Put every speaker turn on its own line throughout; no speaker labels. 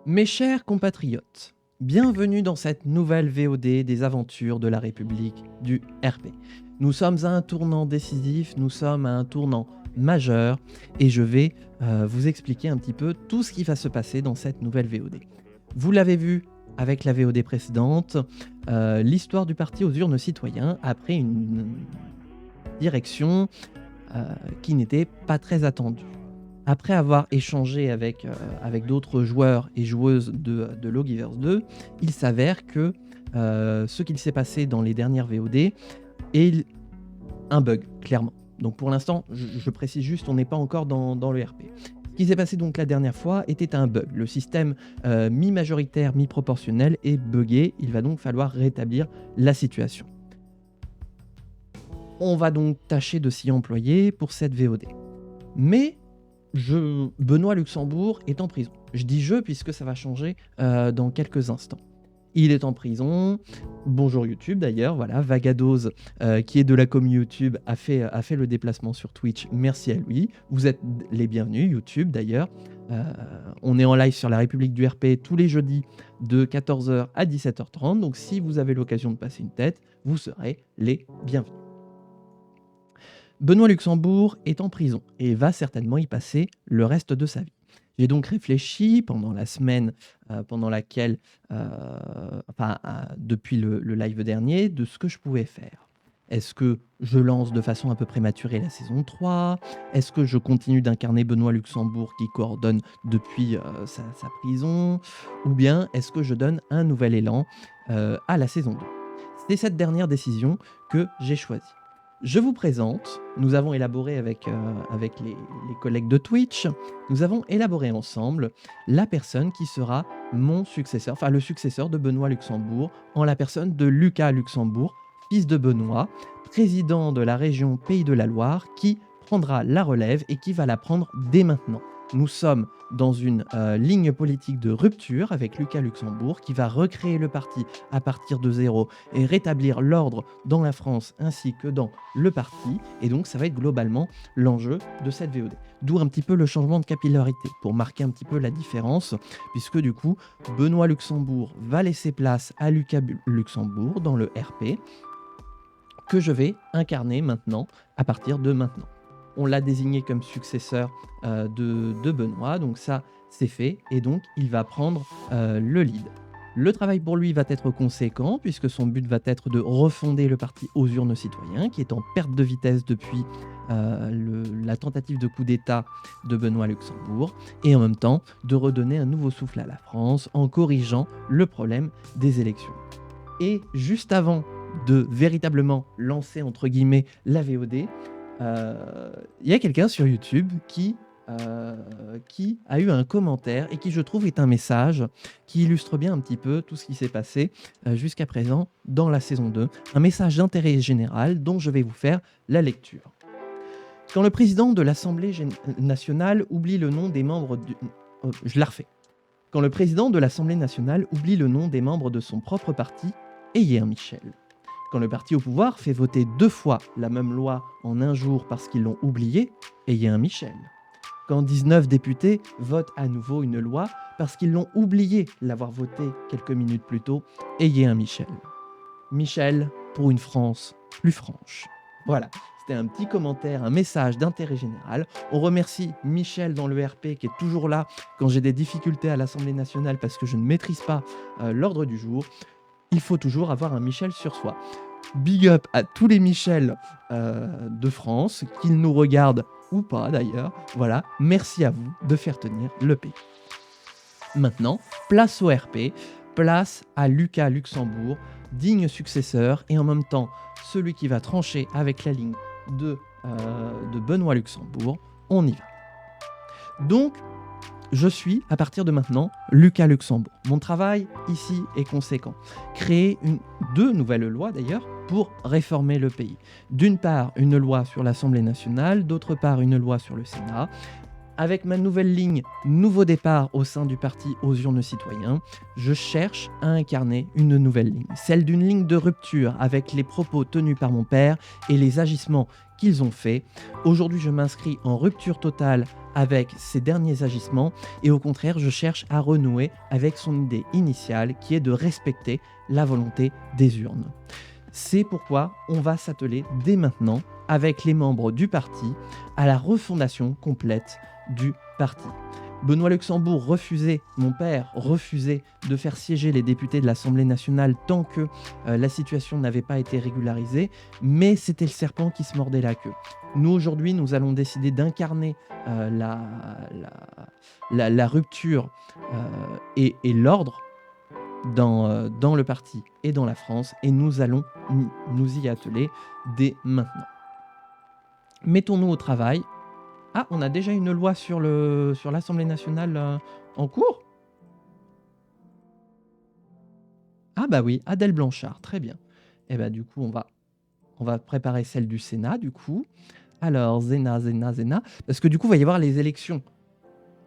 Mes chers compatriotes, bienvenue dans cette nouvelle VOD des aventures de la République du RP. Nous sommes à un tournant décisif, nous sommes à un tournant majeur et je vais vous expliquer un petit peu tout ce qui va se passer dans cette nouvelle VOD. Vous l'avez vu avec la VOD précédente, l'histoire du parti aux urnes citoyens a pris une direction qui n'était pas très attendue. Après avoir échangé avec d'autres joueurs et joueuses de Logiverse 2, il s'avère que ce qu'il s'est passé dans les dernières VOD est un bug, clairement. Donc pour l'instant, je précise juste, on n'est pas encore dans le RP. Ce qui s'est passé donc la dernière fois était un bug. Le système mi-majoritaire, mi-proportionnel est buggé. Il va donc falloir rétablir la situation. On va donc tâcher de s'y employer pour cette VOD. Mais Benoît Luxembourg est en prison. Je dis je puisque ça va changer dans quelques instants. Il est en prison. Bonjour YouTube d'ailleurs, voilà, Vagadose qui est de la com YouTube a fait le déplacement sur Twitch. Merci à lui. Vous êtes les bienvenus YouTube d'ailleurs. On est en live sur la République du RP tous les jeudis de 14h à 17h30. Donc si vous avez l'occasion de passer une tête, vous serez les bienvenus. Benoît Luxembourg est en prison et va certainement y passer le reste de sa vie. J'ai donc réfléchi pendant la semaine pendant laquelle, depuis le live dernier, de ce que je pouvais faire. Est-ce que je lance de façon un peu prématurée la saison 3 ? Est-ce que je continue d'incarner Benoît Luxembourg qui coordonne depuis sa prison ? Ou bien est-ce que je donne un nouvel élan à la saison 2 ? C'est cette dernière décision que j'ai choisie. Je vous présente, nous avons élaboré avec les collègues de Twitch, nous avons élaboré ensemble la personne qui sera mon successeur, enfin le successeur de Benoît Luxembourg, en la personne de Lucas Luxembourg, fils de Benoît, président de la région Pays de la Loire, qui prendra la relève et qui va la prendre dès maintenant. Nous sommes dans une ligne politique de rupture avec Lucas Luxembourg qui va recréer le parti à partir de zéro et rétablir l'ordre dans la France ainsi que dans le parti. Et donc ça va être globalement l'enjeu de cette VOD. D'où un petit peu le changement de capillarité pour marquer un petit peu la différence, puisque du coup Benoît Luxembourg va laisser place à Lucas Luxembourg dans le RP que je vais incarner maintenant à partir de maintenant. On l'a désigné comme successeur de Benoît, donc ça c'est fait, et donc il va prendre le lead. Le travail pour lui va être conséquent, puisque son but va être de refonder le parti aux urnes citoyens, qui est en perte de vitesse depuis la tentative de coup d'État de Benoît Luxembourg, et en même temps de redonner un nouveau souffle à la France en corrigeant le problème des élections. Et juste avant de véritablement lancer entre guillemets la VOD, il y a quelqu'un sur YouTube qui a eu un commentaire et qui, je trouve, est un message qui illustre bien un petit peu tout ce qui s'est passé jusqu'à présent dans la saison 2. Un message d'intérêt général dont je vais vous faire la lecture. Quand le président de l'Assemblée nationale oublie le nom des membres du... je la refais. Quand le président de l'Assemblée nationale oublie le nom des membres de son propre parti, ayez un Michel. Quand le parti au pouvoir fait voter 2 fois la même loi en un jour parce qu'ils l'ont oublié, ayez un Michel. Quand 19 députés votent à nouveau une loi parce qu'ils l'ont oublié l'avoir votée quelques minutes plus tôt, ayez un Michel. Michel pour une France plus franche. Voilà, c'était un petit commentaire, un message d'intérêt général. On remercie Michel dans le RP qui est toujours là quand j'ai des difficultés à l'Assemblée nationale parce que je ne maîtrise pas l'ordre du jour. Il faut toujours avoir un Michel sur soi. Big up à tous les Michel de France, qu'ils nous regardent ou pas d'ailleurs. Voilà, merci à vous de faire tenir le pays. Maintenant, place au RP, place à Lucas Luxembourg, digne successeur et en même temps celui qui va trancher avec la ligne de Benoît Luxembourg. On y va. Donc, je suis, à partir de maintenant, Lucas Luxembourg. Mon travail, ici, est conséquent. Créer 2 nouvelles lois, d'ailleurs, pour réformer le pays. D'une part, une loi sur l'Assemblée nationale, d'autre part, une loi sur le Sénat. Avec ma nouvelle ligne, nouveau départ au sein du parti aux urnes citoyens, je cherche à incarner une nouvelle ligne, celle d'une ligne de rupture avec les propos tenus par mon père et les agissements qu'ils ont faits. Aujourd'hui, je m'inscris en rupture totale avec ces derniers agissements et au contraire, je cherche à renouer avec son idée initiale qui est de respecter la volonté des urnes. C'est pourquoi on va s'atteler dès maintenant, avec les membres du parti, à la refondation complète du parti. Benoît Luxembourg refusait, mon père refusait de faire siéger les députés de l'Assemblée nationale tant que la situation n'avait pas été régularisée, mais c'était le serpent qui se mordait la queue. Nous, aujourd'hui, nous allons décider d'incarner la rupture et l'ordre dans le parti et dans la France, et nous allons nous y atteler dès maintenant. Mettons-nous au travail. Ah, on a déjà une loi sur l'Assemblée nationale en cours? Ah bah oui, Adèle Blanchard, très bien. Et bah du coup, on va préparer celle du Sénat, du coup. Alors, Zéna, parce que du coup, il va y avoir les élections.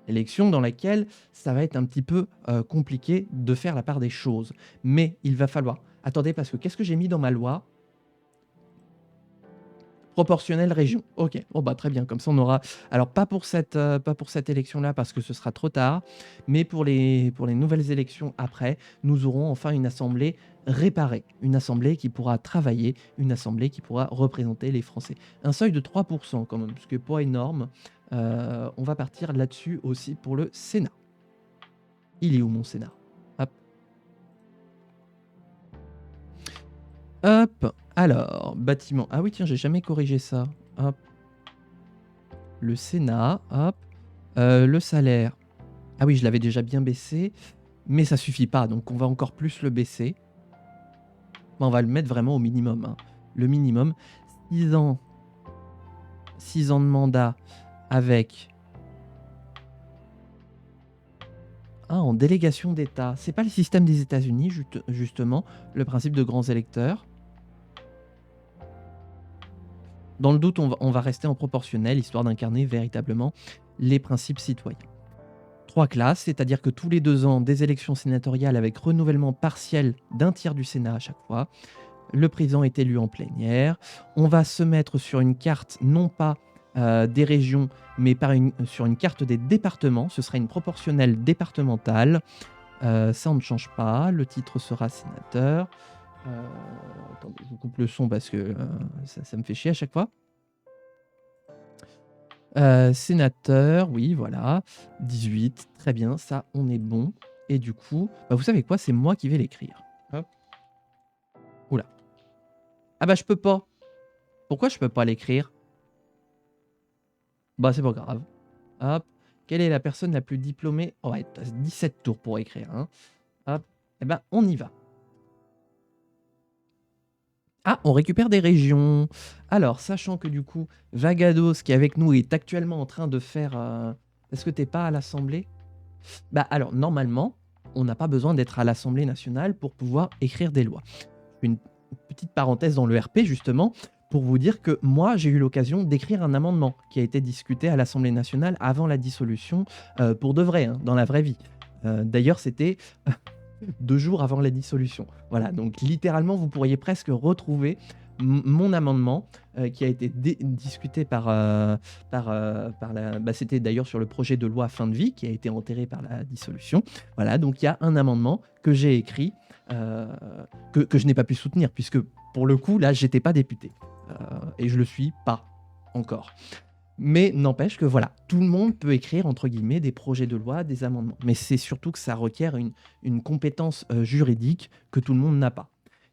Élection dans laquelle ça va être un petit peu compliqué de faire la part des choses. Mais il va falloir... Attendez, parce que qu'est-ce que j'ai mis dans ma loi? Proportionnelle région. Ok, bon bah très bien, comme ça on aura... Alors pas pour cette élection-là parce que ce sera trop tard, mais pour les nouvelles élections après, nous aurons enfin une assemblée réparée, une assemblée qui pourra travailler, une assemblée qui pourra représenter les Français. Un seuil de 3% quand même, ce qui n'est pas énorme. On va partir là-dessus aussi pour le Sénat. Il est où mon Sénat? Hop. Hop. Alors, bâtiment. Ah oui, tiens, j'ai jamais corrigé ça. Hop. Le Sénat. Hop. Le salaire. Ah oui, je l'avais déjà bien baissé. Mais ça suffit pas, donc on va encore plus le baisser. On va le mettre vraiment au minimum. Hein. Le minimum. 6 ans. 6 ans de mandat avec... Ah, en délégation d'État. C'est pas le système des États-Unis, justement, le principe de grands électeurs. Dans le doute, on va rester en proportionnel, histoire d'incarner véritablement les principes citoyens. 3 classes, c'est-à-dire que tous les 2 ans, des élections sénatoriales avec renouvellement partiel d'un tiers du Sénat à chaque fois. Le président est élu en plénière. On va se mettre sur une carte, non pas des régions, mais sur une carte des départements. Ce sera une proportionnelle départementale. Ça, on ne change pas. Le titre sera sénateur. Attendez, je vous coupe le son parce que ça me fait chier à chaque fois. Sénateur, oui, voilà. 18, très bien, ça, on est bon. Et du coup, bah, vous savez quoi, c'est moi qui vais l'écrire. Hop. Oula. Ah bah, je peux pas. Pourquoi je peux pas l'écrire? Bah, c'est pas grave. Hop. Quelle est la personne la plus diplômée? Oh, ouais, t'as 17 tours pour écrire. Hein. Hop. Eh ben, on y va. Ah, on récupère des régions. Alors, sachant que du coup, Vagados, qui est avec nous, est actuellement en train de faire... Est-ce que t'es pas à l'Assemblée? Bah alors, normalement, on n'a pas besoin d'être à l'Assemblée nationale pour pouvoir écrire des lois. Une petite parenthèse dans le RP, justement, pour vous dire que moi, j'ai eu l'occasion d'écrire un amendement qui a été discuté à l'Assemblée nationale avant la dissolution, pour de vrai, hein, dans la vraie vie. D'ailleurs, c'était 2 jours avant la dissolution. Voilà, donc littéralement, vous pourriez presque retrouver mon amendement qui a été discuté c'était d'ailleurs sur le projet de loi fin de vie qui a été enterré par la dissolution. Voilà, donc il y a un amendement que j'ai écrit que je n'ai pas pu soutenir puisque pour le coup là j'étais pas député et je le suis pas encore. Mais n'empêche que voilà, tout le monde peut écrire entre guillemets des projets de loi, des amendements. Mais c'est surtout que ça requiert une compétence juridique que tout le monde n'a pas.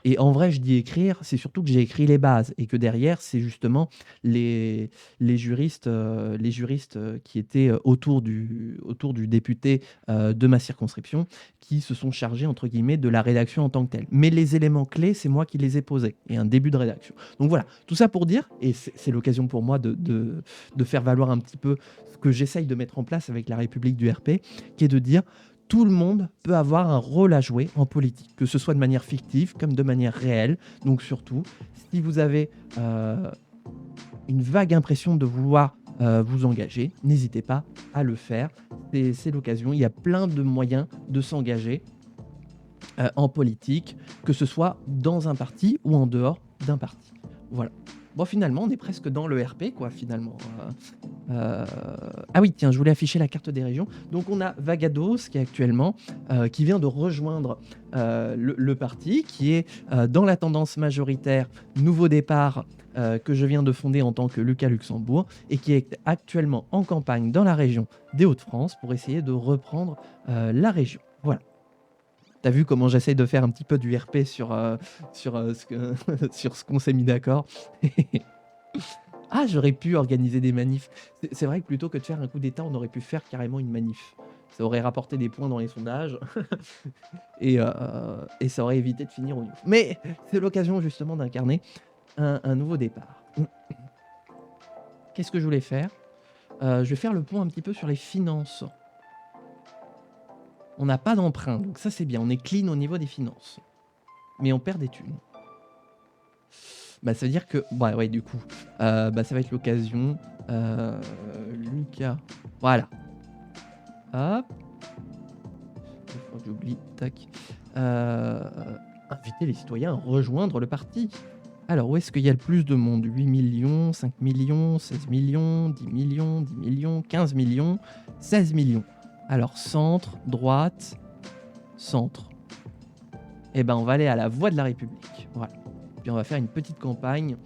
Et en vrai, je dis écrire, c'est surtout que j'ai écrit les bases et que derrière, c'est justement les juristes qui étaient autour du député de ma circonscription qui se sont chargés, entre guillemets, de la rédaction en tant que telle. Mais les éléments clés, c'est moi qui les ai posés et un début de rédaction. Donc voilà, tout ça pour dire, et c'est l'occasion pour moi de faire valoir un petit peu ce que j'essaye de mettre en place avec la République du RP, qui est de dire tout le monde peut avoir un rôle à jouer en politique, que ce soit de manière fictive comme de manière réelle. Donc surtout, si vous avez une vague impression de vouloir vous engager. N'hésitez pas à le faire. C'est l'occasion. Il y a plein de moyens de s'engager en politique, que ce soit dans un parti ou en dehors d'un parti. Voilà. Bon, finalement, on est presque dans le RP, quoi, finalement. Ah oui, tiens, je voulais afficher la carte des régions. Donc, on a Vagados, qui est actuellement, qui vient de rejoindre le parti, qui est dans la tendance majoritaire Nouveau Départ, que je viens de fonder en tant que Lucas Luxembourg, et qui est actuellement en campagne dans la région des Hauts-de-France pour essayer de reprendre la région. Voilà. T'as vu comment j'essaie de faire un petit peu du RP sur sur ce qu'on s'est mis d'accord. Ah, j'aurais pu organiser des manifs. C'est vrai que plutôt que de faire un coup d'état, on aurait pu faire carrément une manif. Ça aurait rapporté des points dans les sondages et ça aurait évité de finir au nu. Mais c'est l'occasion justement d'incarner un nouveau départ. Qu'est-ce que je voulais faire? Je vais faire le point un petit peu sur les finances. On n'a pas d'emprunt, donc ça c'est bien. On est clean au niveau des finances. Mais on perd des thunes. Bah ça veut dire que... Bah ouais, du coup. Ça va être l'occasion. Lucas. Voilà. Hop. Il faut que j'oublie. Tac. Inviter les citoyens à rejoindre le parti. Alors, où est-ce qu'il y a le plus de monde? 8 millions, 5 millions, 16 millions, 10 millions, 10 millions, 15 millions, 16 millions. Alors, centre, droite, centre. Eh ben, on va aller à la Voix de la République. Voilà. Puis on va faire une petite campagne.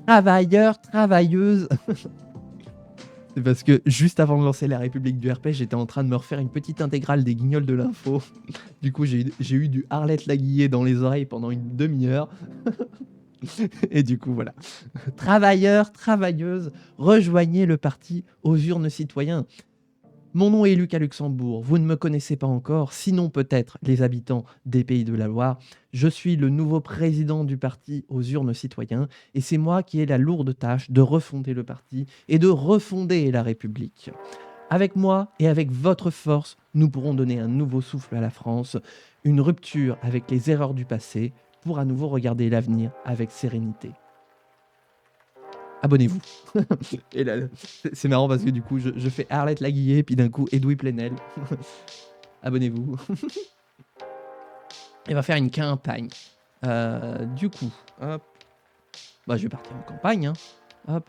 Travailleurs, travailleuses. C'est parce que juste avant de lancer la République du RP, j'étais en train de me refaire une petite intégrale des Guignols de l'info. Du coup, j'ai eu du Arlette Laguiller dans les oreilles pendant une demi-heure. Et du coup, voilà. Travailleurs, travailleuses, rejoignez le parti aux urnes citoyens. Mon nom est Lucas Luxembourg, vous ne me connaissez pas encore, sinon peut-être les habitants des Pays de la Loire. Je suis le nouveau président du parti aux urnes citoyens et c'est moi qui ai la lourde tâche de refonder le parti et de refonder la République. Avec moi et avec votre force, nous pourrons donner un nouveau souffle à la France, une rupture avec les erreurs du passé pour à nouveau regarder l'avenir avec sérénité. Abonnez-vous. Et là, c'est marrant parce que du coup, je fais Arlette Laguiller, puis d'un coup, Edoui Plenel. Abonnez-vous. Et on va faire une campagne. Du coup, hop. Bah, je vais partir en campagne. Hein. Hop.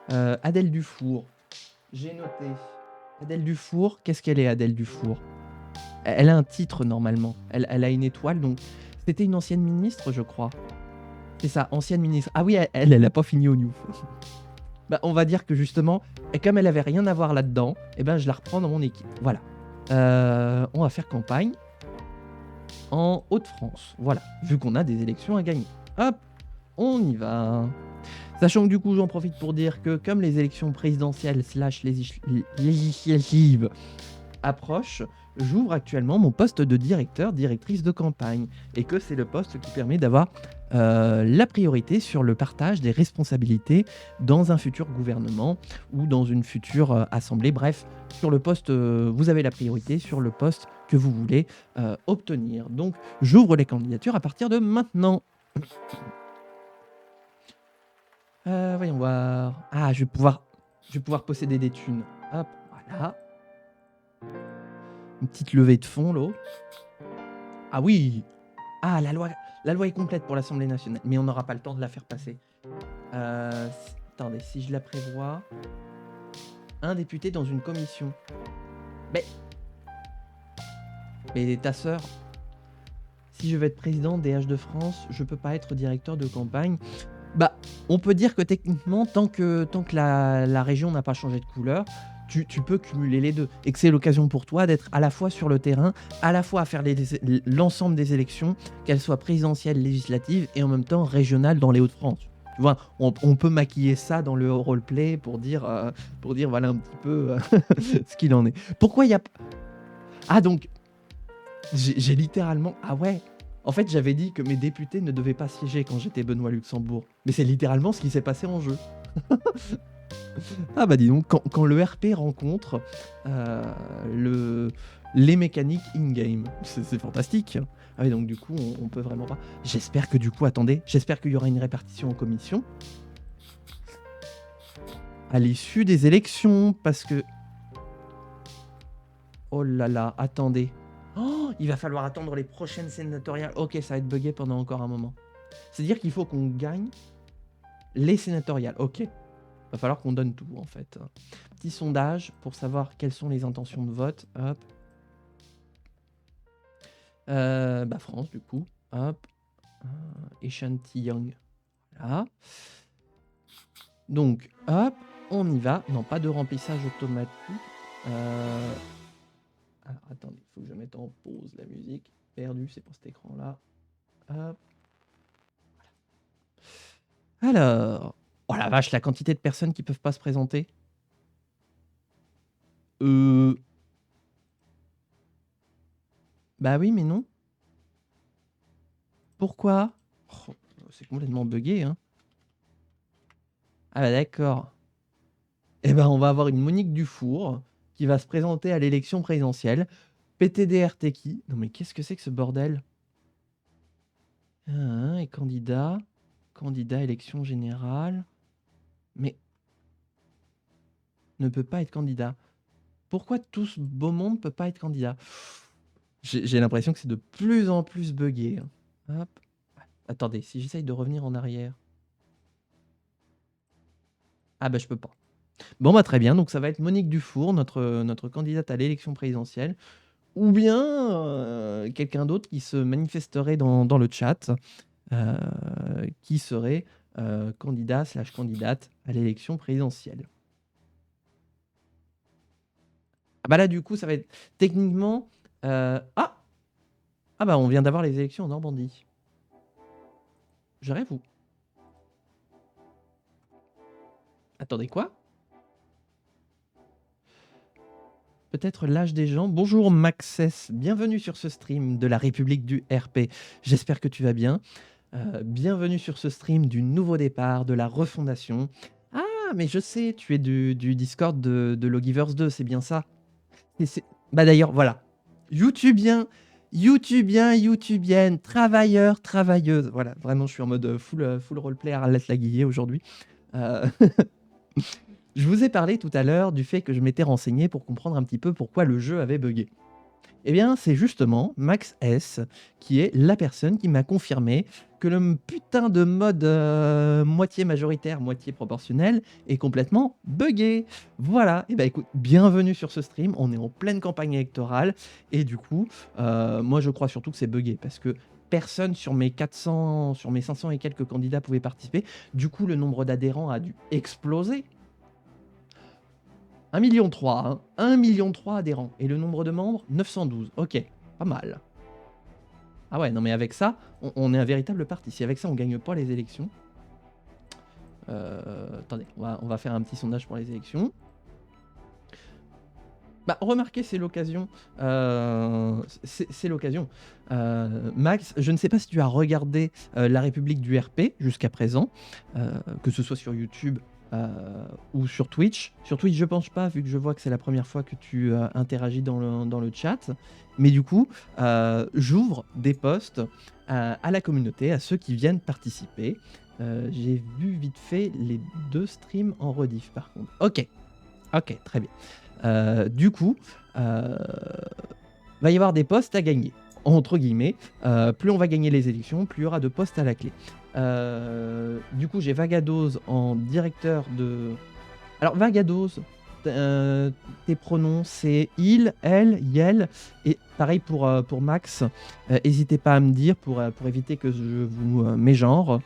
Adèle Dufour. J'ai noté. Adèle Dufour, qu'est-ce qu'elle est, Adèle Dufour? Elle a un titre normalement. Elle a une étoile, donc c'était une ancienne ministre, je crois. C'est ça, ancienne ministre. Ah oui, elle a pas fini au New. Bah, on va dire que justement, et comme elle avait rien à voir là-dedans, eh ben, je la reprends dans mon équipe. Voilà. On va faire campagne en Hauts-de-France. Voilà, vu qu'on a des élections à gagner. Hop, on y va. Sachant que du coup, j'en profite pour dire que comme les élections présidentielles / législatives approchent, j'ouvre actuellement mon poste de directrice de campagne, et que c'est le poste qui permet d'avoir la priorité sur le partage des responsabilités dans un futur gouvernement ou dans une future assemblée. Bref, sur le poste, vous avez la priorité sur le poste que vous voulez obtenir. Donc, j'ouvre les candidatures à partir de maintenant. Voyons voir. Ah, je vais pouvoir posséder des thunes. Hop, voilà. Une petite levée de fonds, là. Ah oui. Ah, la loi est complète pour l'Assemblée nationale, mais on n'aura pas le temps de la faire passer. Attendez, si je la prévois... Un député dans une commission. Mais ta sœur... Si je veux être président des H de France, je peux pas être directeur de campagne. Bah, on peut dire que techniquement, tant que la région n'a pas changé de couleur, tu peux cumuler les deux. Et que c'est l'occasion pour toi d'être à la fois sur le terrain, à la fois à faire l'ensemble des élections, qu'elles soient présidentielles, législatives et en même temps régionales dans les Hauts-de-France. Tu vois, on peut maquiller ça dans le roleplay pour dire voilà un petit peu ce qu'il en est. Pourquoi il y a... Ah donc, j'ai littéralement... Ah ouais. En fait, j'avais dit que mes députés ne devaient pas siéger quand j'étais Benoît Luxembourg. Mais c'est littéralement ce qui s'est passé en jeu. Ah bah dis donc, quand le RP rencontre les mécaniques in-game, c'est fantastique. Ah oui, donc du coup, on peut vraiment pas... J'espère que du coup, attendez, j'espère qu'il y aura une répartition en commission. à l'issue des élections, parce que... Oh là là, attendez. Oh, il va falloir attendre les prochaines sénatoriales. Ok, ça va être buggé pendant encore un moment. C'est-à-dire qu'il faut qu'on gagne les sénatoriales. Ok. Va falloir qu'on donne tout, en fait. Petit sondage pour savoir quelles sont les intentions de vote. Hop. Bah France, du coup. Hop. Échantillon. Voilà. Donc, hop, on y va. Non, pas de remplissage automatique. Alors, attendez, il faut que je mette en pause la musique. Perdu, c'est pour cet écran-là. Hop. Alors. Oh la vache, la quantité de personnes qui peuvent pas se présenter. Bah oui, mais non. Pourquoi? Oh, c'est complètement buggé, hein. Ah bah d'accord. Eh ben, on va avoir une Monique Dufour qui va se présenter à l'élection présidentielle. PTDRT qui? Non mais qu'est-ce que c'est que ce bordel? Et candidat. Candidat élection générale. Mais ne peut pas être candidat. Pourquoi tout ce beau monde peut pas être candidat? J'ai l'impression que c'est de plus en plus buggé, hein. Hop. Attendez, si j'essaye de revenir en arrière. Ah bah je peux pas. Bon bah très bien, donc ça va être Monique Dufour, notre candidate à l'élection présidentielle, ou bien quelqu'un d'autre qui se manifesterait dans le chat, qui serait candidat slash candidate à l'élection présidentielle. Ah bah là du coup ça va être techniquement... Ah bah on vient d'avoir les élections en Normandie. Je rêve ou... Attendez quoi? Peut-être l'âge des gens. Bonjour Maxès, bienvenue sur ce stream de la République du RP. J'espère que tu vas bien. Bienvenue sur ce stream du nouveau départ, de la refondation. Ah, mais je sais, tu es du Discord de Logiverse 2, c'est bien ça. Bah d'ailleurs, voilà. YouTubien, YouTubienne, travailleur, travailleuse. Voilà, vraiment, je suis en mode full roleplay à Arlette Laguillet aujourd'hui. Euh, Je vous ai parlé tout à l'heure du fait que je m'étais renseigné pour comprendre un petit peu pourquoi le jeu avait bugué. Eh bien, c'est justement Max S qui est la personne qui m'a confirmé que le putain de mode moitié majoritaire, moitié proportionnel est complètement buggé. Voilà. Et bah écoute, bienvenue sur ce stream. On est en pleine campagne électorale et du coup, moi je crois surtout que c'est buggé parce que personne sur mes 400, sur mes 500 et quelques candidats pouvait participer. Du coup, le nombre d'adhérents a dû exploser. 1,3 million, hein. 1,3 million adhérents. Et le nombre de membres, 912. Ok, pas mal. Ah ouais, non mais avec ça, on est un véritable parti. Si avec ça, on gagne pas les élections... attendez, on va faire un petit sondage pour les élections. Bah, remarquez, c'est l'occasion. C'est l'occasion. Max, je ne sais pas si tu as regardé La République du RP jusqu'à présent, que ce soit sur YouTube ou sur Twitch. Sur Twitch, je pense pas, vu que je vois que c'est la première fois que tu interagis dans le chat. Mais du coup, j'ouvre des posts à la communauté, à ceux qui viennent participer. J'ai vu vite fait les 2 streams en rediff, par contre. Ok, très bien. Du coup, va y avoir des postes à gagner, entre guillemets. Plus on va gagner les élections, plus il y aura de postes à la clé. Du coup, j'ai Vagados en directeur de... Alors, Vagados, tes pronoms, c'est il, elle, yel. Et pareil pour Max. N'hésitez pas à me dire pour éviter que je vous mégenre.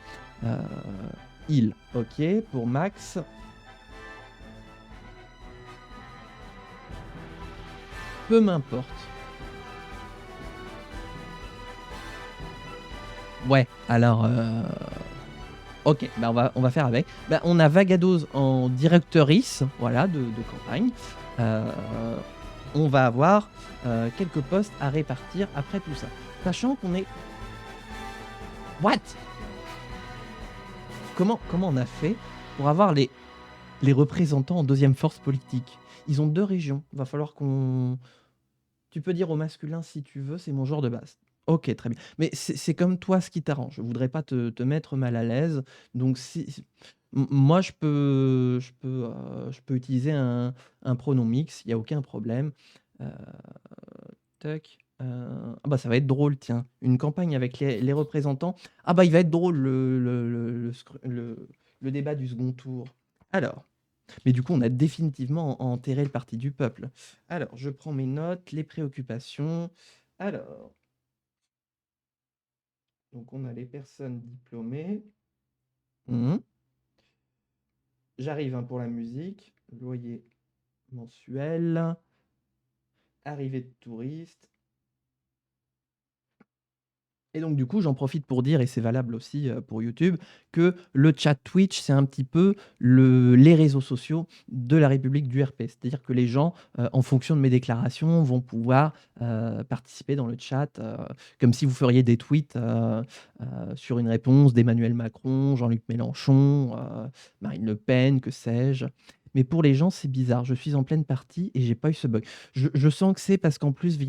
Il, ok. Pour Max... Peu m'importe. Ouais, alors... Ok, bah on va faire avec. Bah, on a Vagados en directrice, voilà, de campagne. On va avoir quelques postes à répartir après tout ça. Sachant qu'on est... What? Comment on a fait pour avoir les représentants en deuxième force politique? Ils ont 2 régions. Va falloir qu'on... Tu peux dire au masculin si tu veux, c'est mon genre de base. Ok, très bien. Mais c'est comme toi ce qui t'arrange. Je voudrais pas te mettre mal à l'aise. Donc si... Moi, je peux utiliser un pronom mix, il y a aucun problème. Heu, tac, ah bah, ça va être drôle, tiens. Une campagne avec les représentants. Ah bah, il va être drôle le débat du second tour. Alors, mais du coup, on a définitivement enterré le parti du peuple. Alors, je prends mes notes, les préoccupations. Alors, donc on a les personnes diplômées. Mmh. J'arrive, hein, pour la musique. Loyer mensuel. Arrivée de touristes. Et donc du coup, j'en profite pour dire, et c'est valable aussi, pour YouTube, que le chat Twitch, c'est un petit peu les réseaux sociaux de la République du RP. C'est-à-dire que les gens, en fonction de mes déclarations, vont pouvoir, participer dans le chat, comme si vous feriez des tweets, sur une réponse d'Emmanuel Macron, Jean-Luc Mélenchon, Marine Le Pen, que sais-je. Mais pour les gens, c'est bizarre. Je suis en pleine partie et j'ai pas eu ce bug. Je sens que c'est parce qu'en plus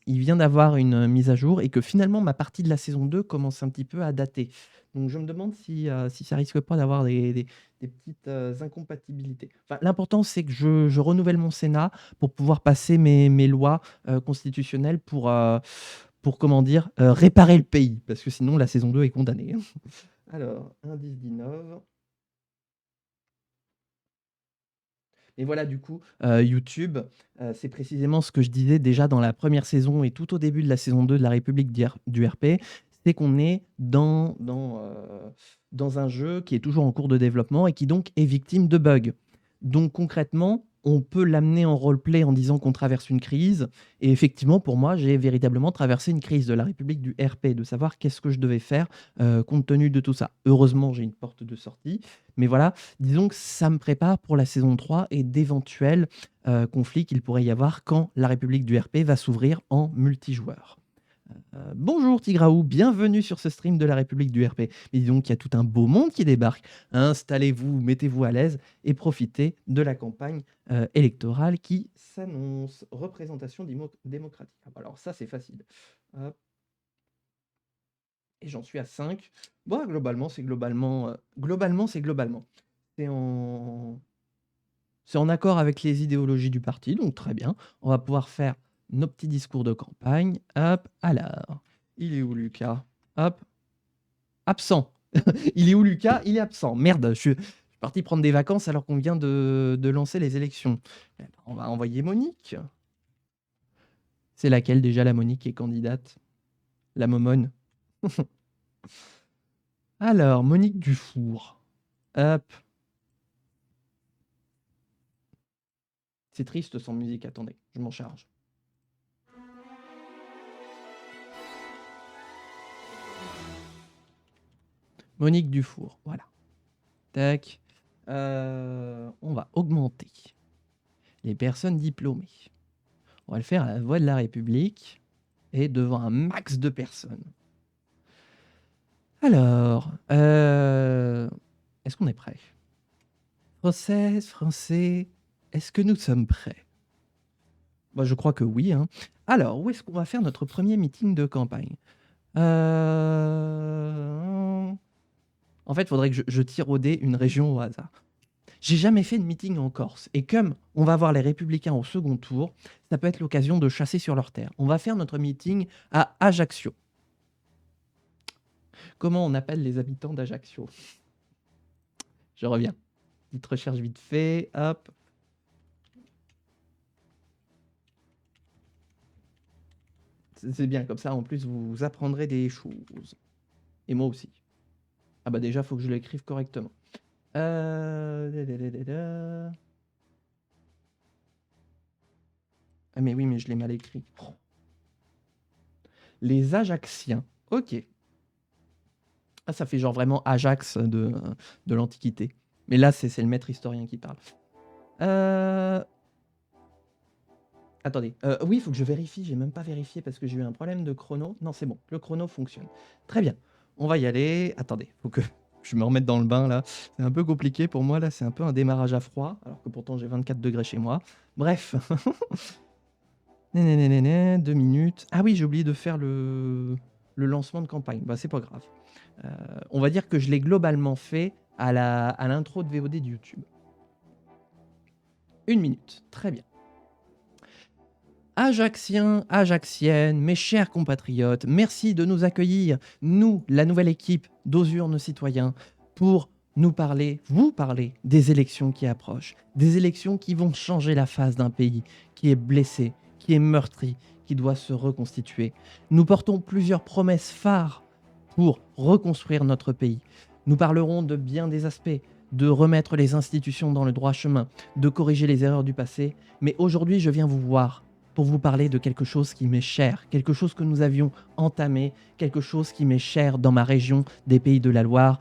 il vient d'avoir une, mise à jour et que finalement ma partie de la saison 2 commence un petit peu à dater. Donc je me demande si ça risque pas d'avoir des petites, incompatibilités. Enfin, l'important c'est que je renouvelle mon Sénat pour pouvoir passer mes lois, constitutionnelles pour comment dire? Réparer le pays, parce que sinon la saison 2 est condamnée. Alors, indice d'Inov. Et voilà, du coup, YouTube, c'est précisément ce que je disais déjà dans la première saison et tout au début de la saison 2 de La République du RP, c'est qu'on est dans un jeu qui est toujours en cours de développement et qui donc est victime de bugs. Donc concrètement, on peut l'amener en roleplay en disant qu'on traverse une crise et effectivement, pour moi, j'ai véritablement traversé une crise de La République du RP, de savoir qu'est-ce que je devais faire, compte tenu de tout ça. Heureusement, j'ai une porte de sortie, mais voilà, disons que ça me prépare pour la saison 3 et d'éventuels, conflits qu'il pourrait y avoir quand la République du RP va s'ouvrir en multijoueur. Bonjour Tigraou, bienvenue sur ce stream de la République du RP. Mais dis donc, il y a tout un beau monde qui débarque. Installez-vous, mettez-vous à l'aise et profitez de la campagne, électorale qui s'annonce. Représentation démocratique. Ah bah alors ça, c'est facile. Hop, et j'en suis à 5. Bon, globalement, c'est globalement, globalement, c'est globalement. C'est en C'est en accord avec les idéologies du parti, donc très bien. On va pouvoir faire nos petits discours de campagne. Hop, alors. Il est où Lucas? Hop, absent. Il est où Lucas? Il est absent. Merde, je suis parti prendre des vacances alors qu'on vient de lancer les élections. Eh ben, on va envoyer Monique. C'est laquelle déjà la Monique qui est candidate? La Momone. Alors, Monique Dufour. Hop. C'est triste sans musique, attendez, je m'en charge. Monique Dufour, voilà. Tac. On va augmenter les personnes diplômées. On va le faire à la voix de la République et devant un max de personnes. Alors, est-ce qu'on est prêt? Françaises, Français, est-ce que nous sommes prêts? Bah, je crois que oui, hein. Alors, où est-ce qu'on va faire notre premier meeting de campagne? En fait, il faudrait que je tire au dé une région au hasard. J'ai jamais fait de meeting en Corse et comme on va voir les Républicains au second tour, ça peut être l'occasion de chasser sur leur terre. On va faire notre meeting à Ajaccio. Comment on appelle les habitants d'Ajaccio? Je reviens. Petite recherche vite fait, hop. C'est bien, comme ça en plus vous apprendrez des choses. Et moi aussi. Ah bah déjà, il faut que je l'écrive correctement. Ah mais oui, mais je l'ai mal écrit. Oh. Les Ajacciens. Ok. Ah, ça fait genre vraiment Ajax de l'Antiquité. Mais là, c'est le maître historien qui parle. Attendez. Oui, il faut que je vérifie. J'ai même pas vérifié parce que j'ai eu un problème de chrono. Non, c'est bon. Le chrono fonctionne. Très bien. On va y aller. Attendez. Faut que je me remette dans le bain là. C'est un peu compliqué pour moi là. C'est un peu un démarrage à froid. Alors que pourtant j'ai 24 degrés chez moi. Bref. 2 minutes. Ah oui, j'ai oublié de faire le lancement de campagne. Bah, c'est pas grave. On va dire que je l'ai globalement fait à l'intro de VOD de YouTube. 1 minute, très bien. Ajaxiens, Ajaxiennes, mes chers compatriotes, merci de nous accueillir, nous, la nouvelle équipe d'Osur nos citoyens, pour nous parler, vous parler des élections qui approchent, des élections qui vont changer la face d'un pays qui est blessé, qui est meurtri, qui doit se reconstituer. Nous portons plusieurs promesses phares pour reconstruire notre pays. Nous parlerons de bien des aspects, de remettre les institutions dans le droit chemin, de corriger les erreurs du passé, mais aujourd'hui je viens vous voir pour vous parler de quelque chose qui m'est cher, quelque chose que nous avions entamé, quelque chose qui m'est cher dans ma région des Pays de la Loire,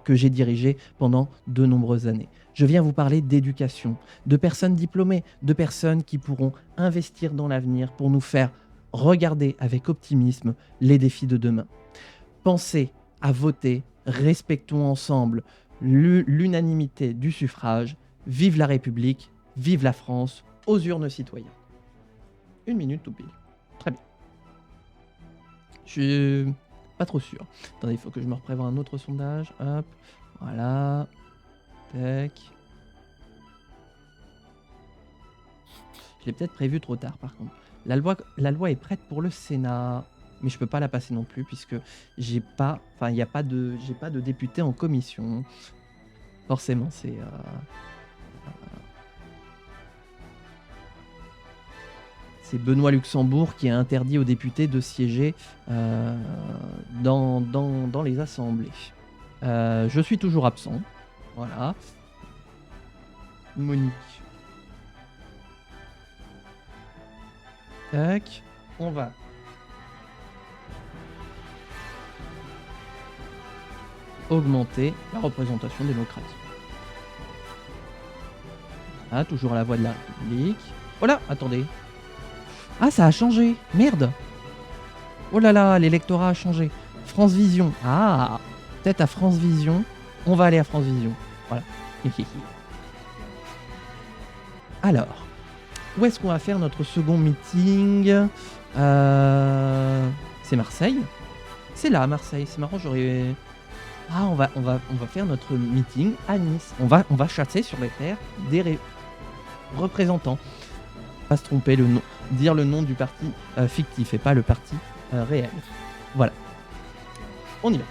que j'ai dirigé pendant de nombreuses années. Je viens vous parler d'éducation, de personnes diplômées, de personnes qui pourront investir dans l'avenir pour nous faire regarder avec optimisme les défis de demain. Pensez à voter, respectons ensemble l'unanimité du suffrage. Vive la République, vive la France, aux urnes citoyens. 1 minute tout pile. Très bien. Je suis pas trop sûr. Attendez, il faut que je me reprévoie un autre sondage. Hop, voilà. Tac. Je l'ai peut-être prévu trop tard par contre. La loi est prête pour le Sénat, mais je peux pas la passer non plus puisque j'ai pas de député en commission. Forcément, c'est Benoît Luxembourg qui a interdit aux députés de siéger dans les assemblées. Je suis toujours absent. Voilà. Monique. Tac. On va. Augmenter la représentation démocratique. Ah, toujours la voix de la République. Oh là, attendez. Ah, ça a changé. Merde. Oh là là, l'électorat a changé. France Vision. Ah, peut-être à France Vision. On va aller à France Vision. Voilà. Alors, où est-ce qu'on va faire notre second meeting? C'est Marseille. C'est là, Marseille. C'est marrant, j'aurais... Ah, on va faire notre meeting à Nice. On va chasser sur les terres des représentants. Pas se tromper, dire le nom du parti fictif et pas le parti réel. Voilà. On y va.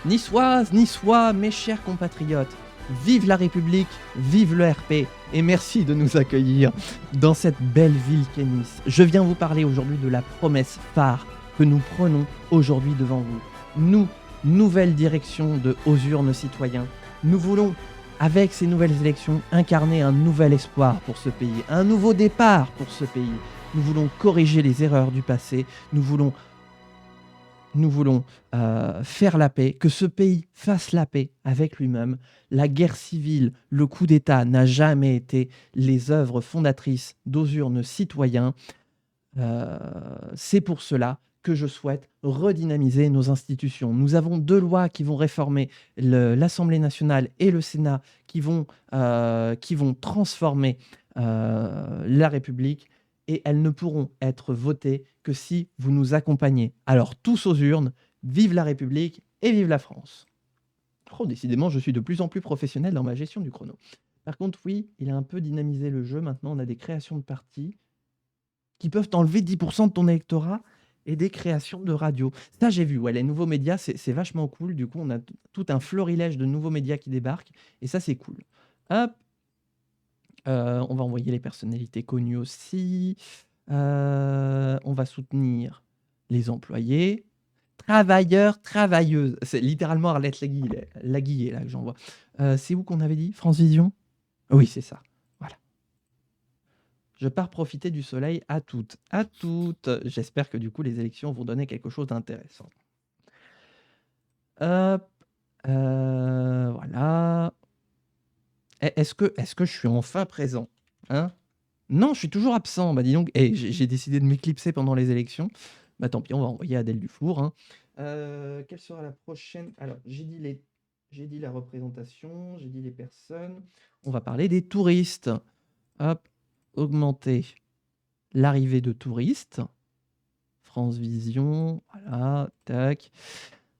Niçoises, Niçois, mes chers compatriotes, vive la République, vive le RP, et merci de nous accueillir dans cette belle ville qu'est Nice. Je viens vous parler aujourd'hui de la promesse phare que nous prenons aujourd'hui devant vous. Nous, nouvelle direction de Aux urnes citoyens, nous voulons, avec ces nouvelles élections, incarner un nouvel espoir pour ce pays, un nouveau départ pour ce pays. Nous voulons corriger les erreurs du passé, nous voulons faire la paix, que ce pays fasse la paix avec lui-même. La guerre civile, le coup d'État n'a jamais été les œuvres fondatrices d'Aux urnes citoyens. C'est pour cela que je souhaite redynamiser nos institutions. Nous avons 2 lois qui vont réformer l'Assemblée nationale et le Sénat, qui vont transformer la République, et elles ne pourront être votées que si vous nous accompagnez. Alors tous aux urnes, vive la République et vive la France. Oh, décidément, je suis de plus en plus professionnel dans ma gestion du chrono. Par contre, oui, il a un peu dynamisé le jeu. Maintenant, on a des créations de partis qui peuvent enlever 10% de ton électorat et des créations de radio. Ça, j'ai vu. Ouais, les nouveaux médias, c'est vachement cool. Du coup, on a tout un florilège de nouveaux médias qui débarquent. Et ça, c'est cool. Hop. On va envoyer les personnalités connues aussi. On va soutenir les employés. Travailleurs, travailleuses. C'est littéralement Arlette Laguillet là, que j'envoie. C'est où qu'on avait dit? France Vision? Oui, c'est ça. Voilà. Je pars profiter du soleil à toutes. À toutes. J'espère que du coup, les élections vont donner quelque chose d'intéressant. Hop. Voilà. Est-ce que je suis enfin présent? Hein? Non, je suis toujours absent. Bah dis donc, j'ai décidé de m'éclipser pendant les élections. Bah tant pis, on va envoyer Adèle Dufour. Hein. Quelle sera la prochaine? Alors, j'ai dit la représentation, j'ai dit les personnes. On va parler des touristes. Hop, augmenter l'arrivée de touristes. France Vision, voilà, tac.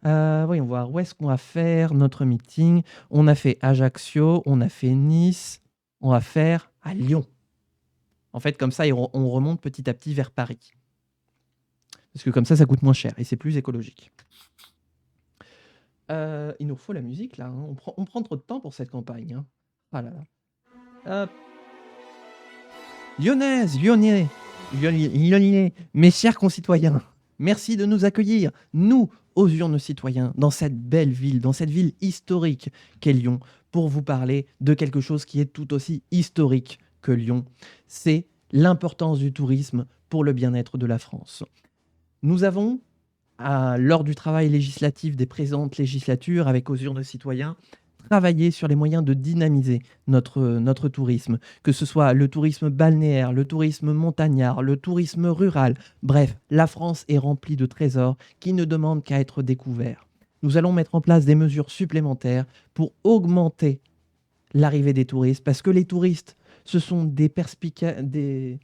Voyons voir, où est-ce qu'on va faire notre meeting? On a fait Ajaccio, on a fait Nice, on va faire à Lyon. En fait, comme ça, on remonte petit à petit vers Paris. Parce que comme ça coûte moins cher et c'est plus écologique. Il nous faut la musique là, hein. On prend trop de temps pour cette campagne, hein. Ah là là. Hop. Lyonnaise, Lyonnais, Lyonnais, mes chers concitoyens, merci de nous accueillir, nous, aux urnes citoyens, dans cette belle ville, dans cette ville historique qu'est Lyon, pour vous parler de quelque chose qui est tout aussi historique que Lyon. C'est l'importance du tourisme pour le bien-être de la France. Nous avons, lors du travail législatif des présentes législatures, avec aux urnes citoyens, travailler sur les moyens de dynamiser notre tourisme, que ce soit le tourisme balnéaire, le tourisme montagnard, le tourisme rural. Bref, la France est remplie de trésors qui ne demandent qu'à être découverts. Nous allons mettre en place des mesures supplémentaires pour augmenter l'arrivée des touristes, parce que les touristes, ce sont des perspectives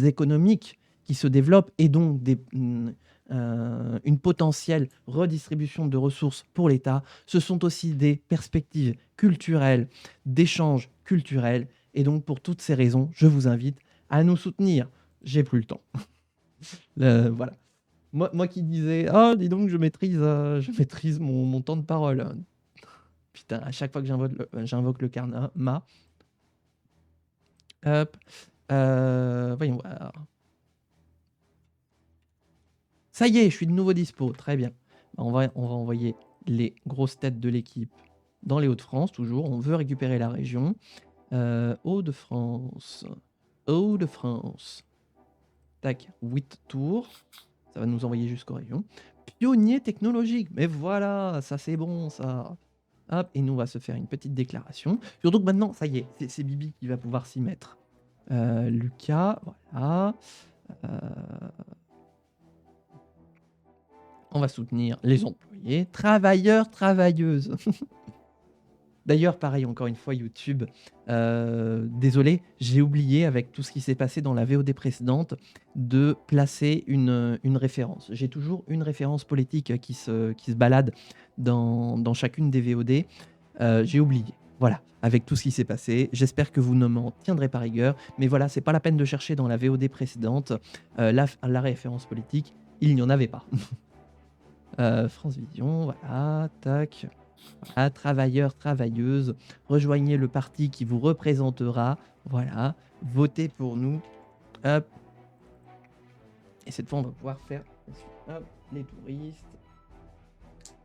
économiques qui se développent et donc une potentielle redistribution de ressources pour l'État. Ce sont aussi des perspectives culturelles, d'échanges culturels. Et donc, pour toutes ces raisons, je vous invite à nous soutenir. J'ai plus le temps. Voilà. Moi qui disais, oh, dis donc, je maîtrise mon temps de parole. Putain, à chaque fois que j'invoque le karma. Hop. Voyons voir. Ça y est, je suis de nouveau dispo. Très bien. On va envoyer les grosses têtes de l'équipe dans les Hauts-de-France, toujours. On veut récupérer la région. Hauts-de-France. Hauts-de-France. Tac, 8 tours. Ça va nous envoyer jusqu'aux régions. Pionnier technologique. Mais voilà, ça c'est bon, ça. Hop, et nous, on va se faire une petite déclaration. Surtout que maintenant, ça y est, c'est Bibi qui va pouvoir s'y mettre. Lucas, voilà. On va soutenir les employés, travailleurs, travailleuses. D'ailleurs, pareil, encore une fois, YouTube. Désolé, j'ai oublié, avec tout ce qui s'est passé dans la VOD précédente, de placer une référence. J'ai toujours une référence politique qui se balade dans chacune des VOD. J'ai oublié. Voilà, avec tout ce qui s'est passé. J'espère que vous ne m'en tiendrez pas rigueur. Mais voilà, c'est pas la peine de chercher dans la VOD précédente la référence politique. Il n'y en avait pas. France Vision, voilà, tac. Voilà, travailleurs, travailleuses, rejoignez le parti qui vous représentera. Voilà, votez pour nous. Hop. Et cette fois, on va pouvoir faire hop, les touristes.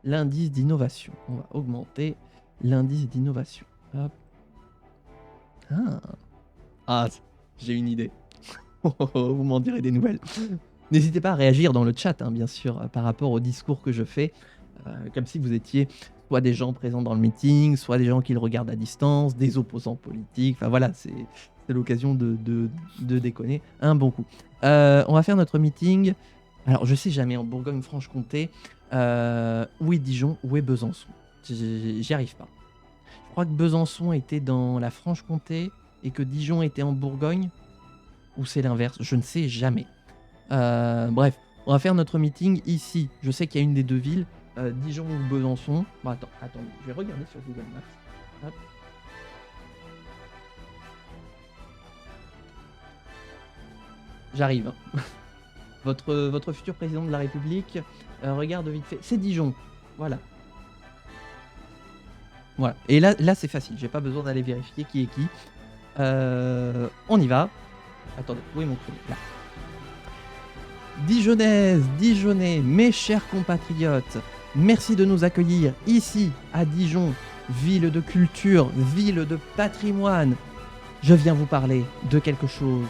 L'indice d'innovation. On va augmenter l'indice d'innovation. Hop. Ah, j'ai une idée. Vous m'en direz des nouvelles. N'hésitez pas à réagir dans le chat, hein, bien sûr, par rapport au discours que je fais. Comme si vous étiez soit des gens présents dans le meeting, soit des gens qui le regardent à distance, des opposants politiques. Enfin voilà, c'est l'occasion de déconner un bon coup. On va faire notre meeting. Alors, je sais jamais, en Bourgogne-Franche-Comté, où est Dijon, où est Besançon? J'y arrive pas. Je crois que Besançon était dans la Franche-Comté et que Dijon était en Bourgogne. Ou c'est l'inverse, je ne sais jamais. Bref, on va faire notre meeting ici. Je sais qu'il y a une des deux villes, Dijon ou Besançon. Bon, attends, je vais regarder sur Google Maps. Hop. J'arrive. Votre futur président de la République, regarde vite fait. C'est Dijon. Voilà. Voilà. Et là c'est facile. J'ai pas besoin d'aller vérifier qui est qui. On y va. Attendez, où est mon chrono? Là. Dijonnaises, Dijonnais, mes chers compatriotes, merci de nous accueillir ici à Dijon, ville de culture, ville de patrimoine. Je viens vous parler de quelque chose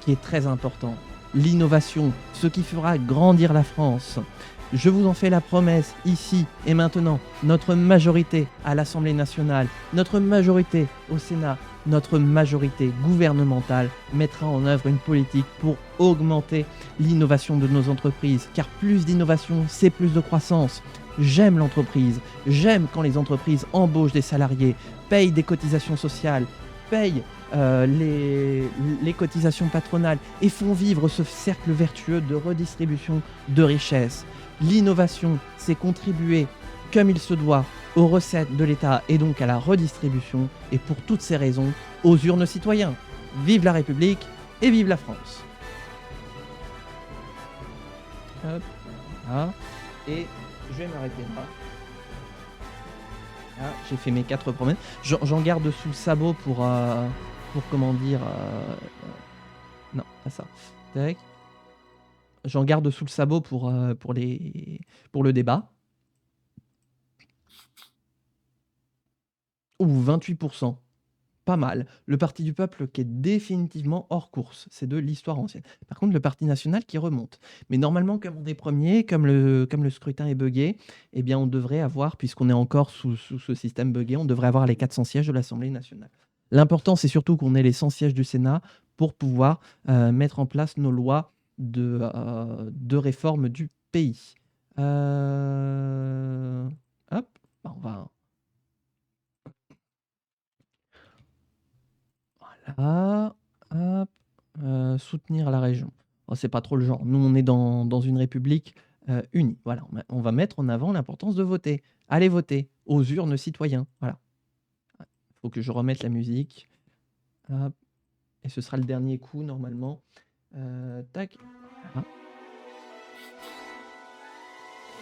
qui est très important, l'innovation, ce qui fera grandir la France. Je vous en fais la promesse ici et maintenant, notre majorité à l'Assemblée nationale, notre majorité au Sénat, notre majorité gouvernementale mettra en œuvre une politique pour augmenter l'innovation de nos entreprises. Car plus d'innovation, c'est plus de croissance. J'aime l'entreprise. J'aime quand les entreprises embauchent des salariés, payent des cotisations sociales, payent les cotisations patronales et font vivre ce cercle vertueux de redistribution de richesses. L'innovation, c'est contribuer comme il se doit aux recettes de l'État et donc à la redistribution. Et pour toutes ces raisons, aux urnes citoyens. Vive la République et vive la France. Hop, là. Et je vais m'arrêter là. Ah, j'ai fait mes 4 promesses. J'en garde sous le sabot pour comment dire... non, pas ça. Tac. J'en garde sous le sabot pour le débat. Ouh, 28%. Pas mal. Le Parti du peuple qui est définitivement hors course. C'est de l'histoire ancienne. Par contre, le Parti national qui remonte. Mais normalement, comme on est premier, comme le scrutin est buggé, eh bien, on devrait avoir, puisqu'on est encore sous ce système buggé, on devrait avoir les 400 sièges de l'Assemblée nationale. L'important, c'est surtout qu'on ait les 100 sièges du Sénat pour pouvoir mettre en place nos lois de réforme du pays. Hop, bah, on va... Voilà, hop, soutenir la région. Oh, c'est pas trop le genre. Nous, on est dans une république unie. Voilà, on va mettre en avant l'importance de voter. Allez voter aux urnes citoyens. Voilà. Il faut que je remette la musique. Hop. Et ce sera le dernier coup, normalement. Tac. Voilà.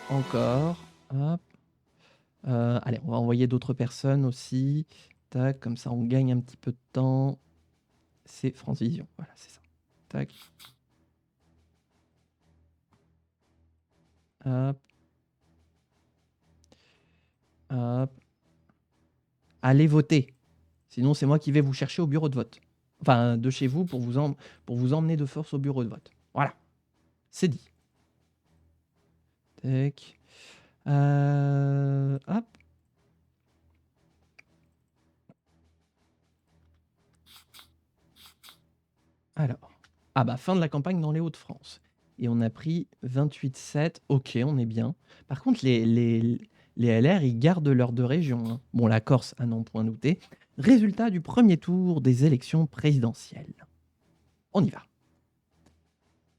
Encore. Hop. Allez, on va envoyer d'autres personnes aussi. Tac, comme ça, on gagne un petit peu de temps. C'est France Vision. Voilà, c'est ça. Tac. Hop. Hop. Allez voter. Sinon, c'est moi qui vais vous chercher au bureau de vote. Enfin, de chez vous pour vous emmener de force au bureau de vote. Voilà. C'est dit. Tac. Hop. Alors. Ah bah, fin de la campagne dans les Hauts-de-France. Et on a pris 28,7. Ok, on est bien. Par contre, les LR, ils gardent leurs 2 régions. Hein. Bon, la Corse, à n'en point douter. Résultat du premier tour des élections présidentielles. On y va.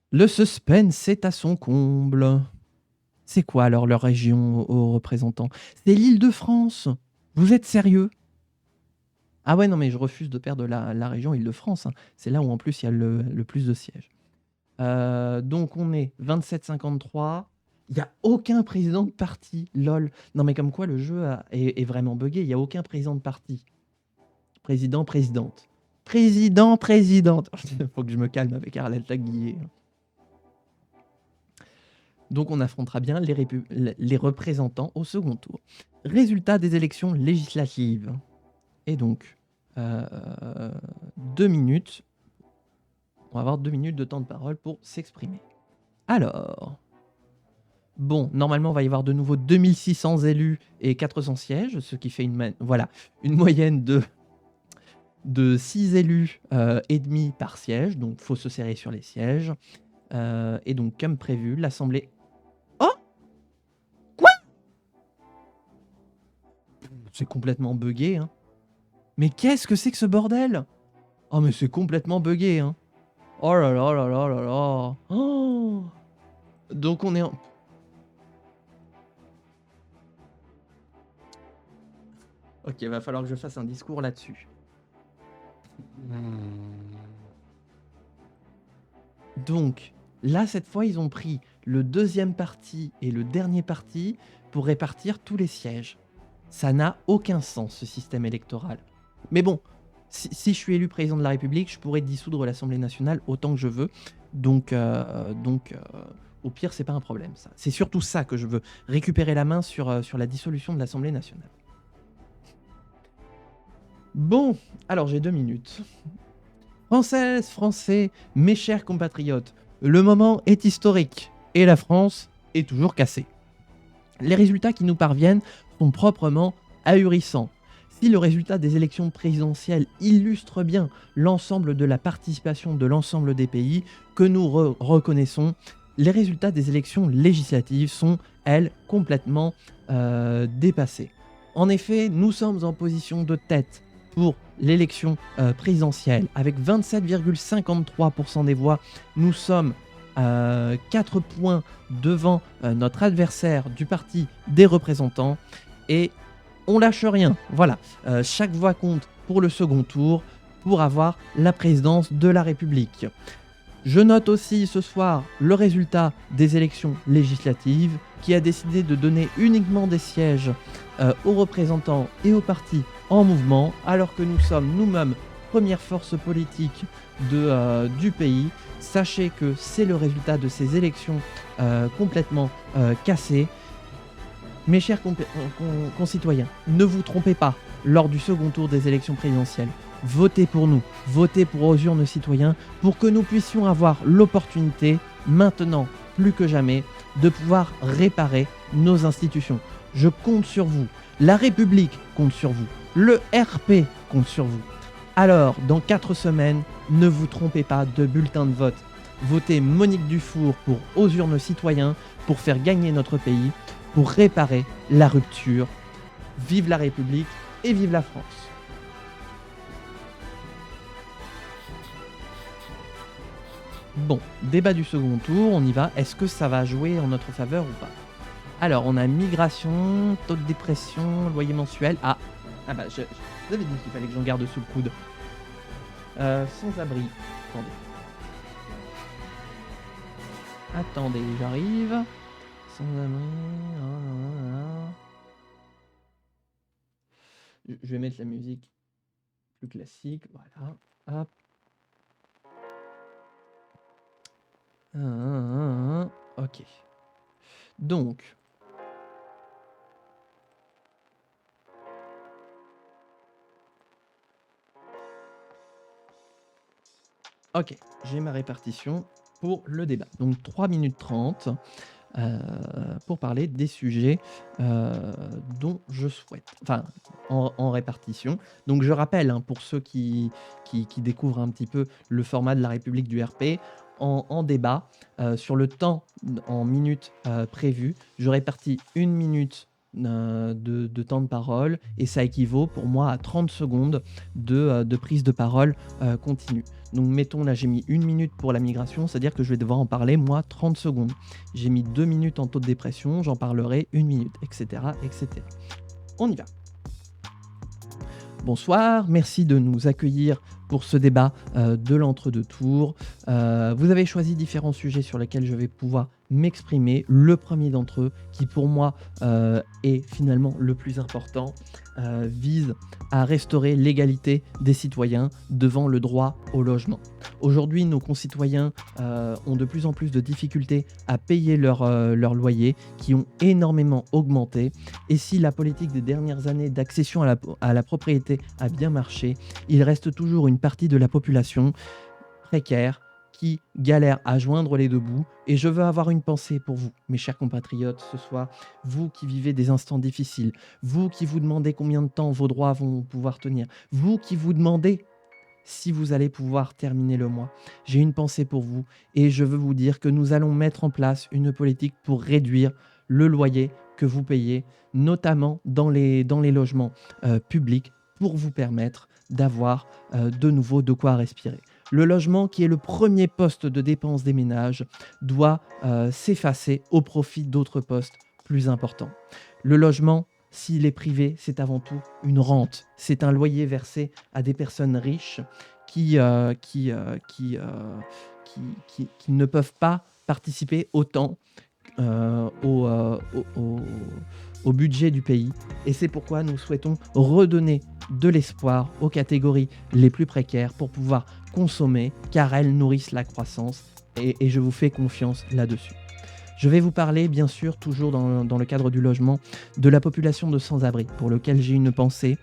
Le suspense est à son comble. C'est quoi alors leur région aux représentants? C'est l'Île-de-France. Vous êtes sérieux? Ah ouais, non, mais je refuse de perdre la région Île-de-France. Hein. C'est là où en plus il y a le plus de sièges. Donc on est 27,53. Il n'y a aucun président de parti. Lol. Non, mais comme quoi le jeu est vraiment buggé. Il n'y a aucun président de parti. Président, présidente. Président, présidente. Il faut que je me calme avec Arlette Laguillet. Donc on affrontera bien les représentants au second tour. Résultat des élections législatives. Et donc, 2 minutes. On va avoir 2 minutes de temps de parole pour s'exprimer. Alors, bon, normalement, il va y avoir de nouveau 2600 élus et 400 sièges, ce qui fait une moyenne de 6 élus et demi par siège. Donc, il faut se serrer sur les sièges. Et donc, comme prévu, l'Assemblée... Oh! Quoi? C'est complètement buggé, hein. Mais qu'est-ce que c'est que ce bordel? Oh, mais c'est complètement buggé, hein. Oh là là là là là là. Oh! Donc on est en... Ok, va falloir que je fasse un discours là-dessus. Donc, là, cette fois, ils ont pris le deuxième parti et le dernier parti pour répartir tous les sièges. Ça n'a aucun sens, ce système électoral. Mais bon, si je suis élu président de la République, je pourrais dissoudre l'Assemblée nationale autant que je veux. Donc au pire, c'est pas un problème, ça. C'est surtout ça que je veux, récupérer la main sur la dissolution de l'Assemblée nationale. Bon, alors j'ai 2 minutes. Françaises, Français, mes chers compatriotes, le moment est historique et la France est toujours cassée. Les résultats qui nous parviennent sont proprement ahurissants. Si le résultat des élections présidentielles illustre bien l'ensemble de la participation de l'ensemble des pays que nous reconnaissons, les résultats des élections législatives sont, elles, complètement dépassés. En effet, nous sommes en position de tête pour l'élection présidentielle. Avec 27,53% des voix, nous sommes 4 points devant notre adversaire du parti des représentants et on lâche rien. Voilà, chaque voix compte pour le second tour pour avoir la présidence de la République. Je note aussi ce soir le résultat des élections législatives qui a décidé de donner uniquement des sièges aux représentants et aux partis en mouvement alors que nous sommes nous-mêmes première force politique du pays. Sachez que c'est le résultat de ces élections complètement cassées. Mes chers concitoyens, ne vous trompez pas lors du second tour des élections présidentielles. Votez pour nous, votez pour aux urnes citoyens pour que nous puissions avoir l'opportunité, maintenant plus que jamais, de pouvoir réparer nos institutions. Je compte sur vous, la République compte sur vous, le RP compte sur vous. Alors, dans 4 semaines, ne vous trompez pas de bulletin de vote. Votez Monique Dufour pour aux urnes citoyens pour faire gagner notre pays, pour réparer la rupture. Vive la République et vive la France. Bon, débat du second tour, on y va. Est-ce que ça va jouer en notre faveur ou pas? Alors, on a migration, taux de dépression, loyer mensuel. Ah bah, je vous avais dit qu'il fallait que j'en garde sous le coude. Sans-abri. Attendez, j'arrive. Sans-abri. Je vais mettre la musique plus classique. Voilà. Hop. Ok. Donc. Ok, j'ai ma répartition pour le débat. Donc 3 minutes 30 pour parler des sujets dont je souhaite. Enfin, en répartition. Donc je rappelle, hein, pour ceux qui découvrent un petit peu le format de la République du RP, en débat, sur le temps en minutes prévues, je répartis 1 minute de temps de parole et ça équivaut pour moi à 30 secondes de prise de parole continue. Donc mettons là j'ai mis 1 minute pour la migration, c'est-à-dire que je vais devoir en parler moi 30 secondes. J'ai mis 2 minutes en taux de dépression, j'en parlerai 1 minute, etc. etc. On y va. Bonsoir, merci de nous accueillir pour ce débat de l'entre-deux tours. Vous avez choisi différents sujets sur lesquels je vais pouvoir m'exprimer. Le premier d'entre eux, qui pour moi est finalement le plus important, vise à restaurer l'égalité des citoyens devant le droit au logement. Aujourd'hui, nos concitoyens ont de plus en plus de difficultés à payer leur loyer, qui ont énormément augmenté. Et si la politique des dernières années d'accession à la propriété a bien marché, il reste toujours une partie de la population précaire qui galère à joindre les deux bouts. Et je veux avoir une pensée pour vous, mes chers compatriotes, ce soir, vous qui vivez des instants difficiles, vous qui vous demandez combien de temps vos droits vont pouvoir tenir, vous qui vous demandez si vous allez pouvoir terminer le mois. J'ai une pensée pour vous et je veux vous dire que nous allons mettre en place une politique pour réduire le loyer que vous payez, notamment dans les logements publics, pour vous permettre d'avoir de nouveau de quoi respirer. Le logement, qui est le premier poste de dépense des ménages, doit s'effacer au profit d'autres postes plus importants. Le logement, s'il est privé, c'est avant tout une rente. C'est un loyer versé à des personnes riches qui ne peuvent pas participer autant au budget du pays. Et c'est pourquoi nous souhaitons redonner de l'espoir aux catégories les plus précaires pour pouvoir consommer, car elles nourrissent la croissance et je vous fais confiance là-dessus. Je vais vous parler, bien sûr, toujours dans le cadre du logement, de la population de sans-abri, pour lequel j'ai une pensée,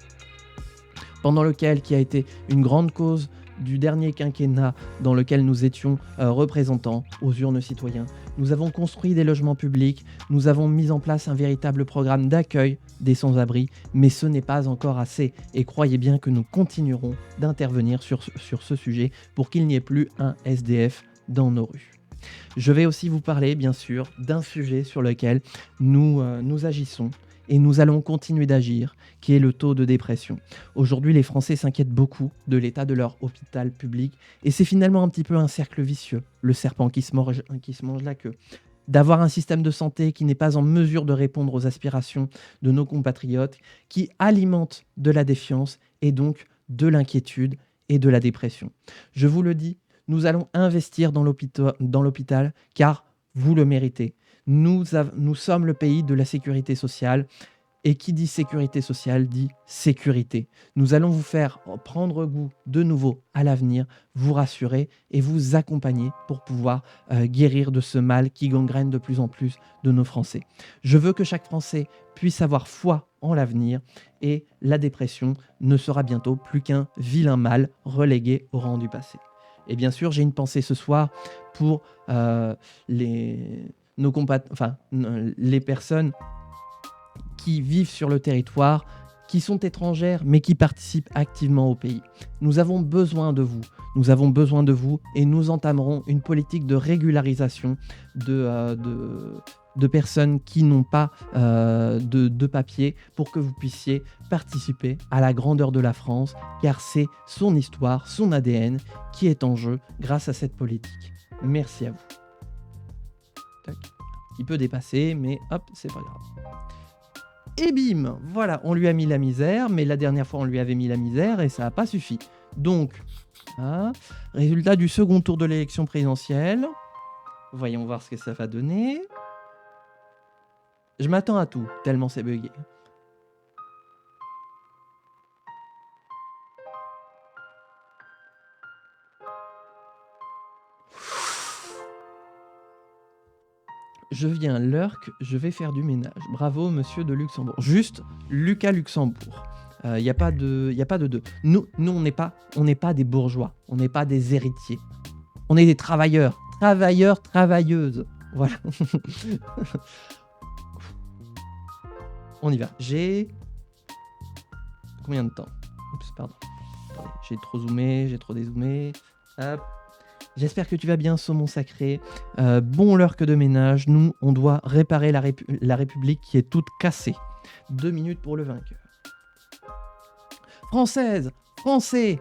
pendant lequel qui a été une grande cause du dernier quinquennat dans lequel nous étions représentants aux urnes citoyens. Nous avons construit des logements publics, nous avons mis en place un véritable programme d'accueil des sans-abri, mais ce n'est pas encore assez. Et croyez bien que nous continuerons d'intervenir sur ce sujet pour qu'il n'y ait plus un SDF dans nos rues. Je vais aussi vous parler, bien sûr, d'un sujet sur lequel nous agissons et nous allons continuer d'agir, qui est le taux de dépression. Aujourd'hui, les Français s'inquiètent beaucoup de l'état de leur hôpital public et c'est finalement un petit peu un cercle vicieux, le serpent qui se mange la queue. D'avoir un système de santé qui n'est pas en mesure de répondre aux aspirations de nos compatriotes, qui alimente de la défiance et donc de l'inquiétude et de la dépression. Je vous le dis, nous allons investir dans l'hôpital car vous le méritez. Nous sommes le pays de la sécurité sociale et qui dit sécurité sociale dit sécurité. Nous allons vous faire prendre goût de nouveau à l'avenir, vous rassurer et vous accompagner pour pouvoir guérir de ce mal qui gangrène de plus en plus de nos Français. Je veux que chaque Français puisse avoir foi en l'avenir et la dépression ne sera bientôt plus qu'un vilain mal relégué au rang du passé. Et bien sûr, j'ai une pensée ce soir pour les personnes qui vivent sur le territoire, qui sont étrangères, mais qui participent activement au pays. Nous avons besoin de vous. Nous avons besoin de vous et nous entamerons une politique de régularisation de personnes qui n'ont pas de papier pour que vous puissiez participer à la grandeur de la France, car c'est son histoire, son ADN qui est en jeu grâce à cette politique. Merci à vous. Tac. Il peut dépasser, mais hop, c'est pas grave. Et bim, voilà, on lui a mis la misère, mais la dernière fois on lui avait mis la misère et ça n'a pas suffi. Donc, résultat du second tour de l'élection présidentielle. Voyons voir ce que ça va donner. Je m'attends à tout, tellement c'est bugué. Je viens lurk, je vais faire du ménage. Bravo, monsieur de Luxembourg. Juste Lucas Luxembourg. Il n'y a pas de deux. Nous on n'est pas des bourgeois. On n'est pas des héritiers. On est des travailleurs. Travailleurs, travailleuses. Voilà. On y va. J'ai... Combien de temps? Oups, pardon. Attendez, j'ai trop zoomé, j'ai trop dézoomé. Hop. J'espère que tu vas bien, saumon sacré. Bon lurk de ménage. Nous, on doit réparer la République qui est toute cassée. 2 minutes pour le vainqueur. Françaises, Français,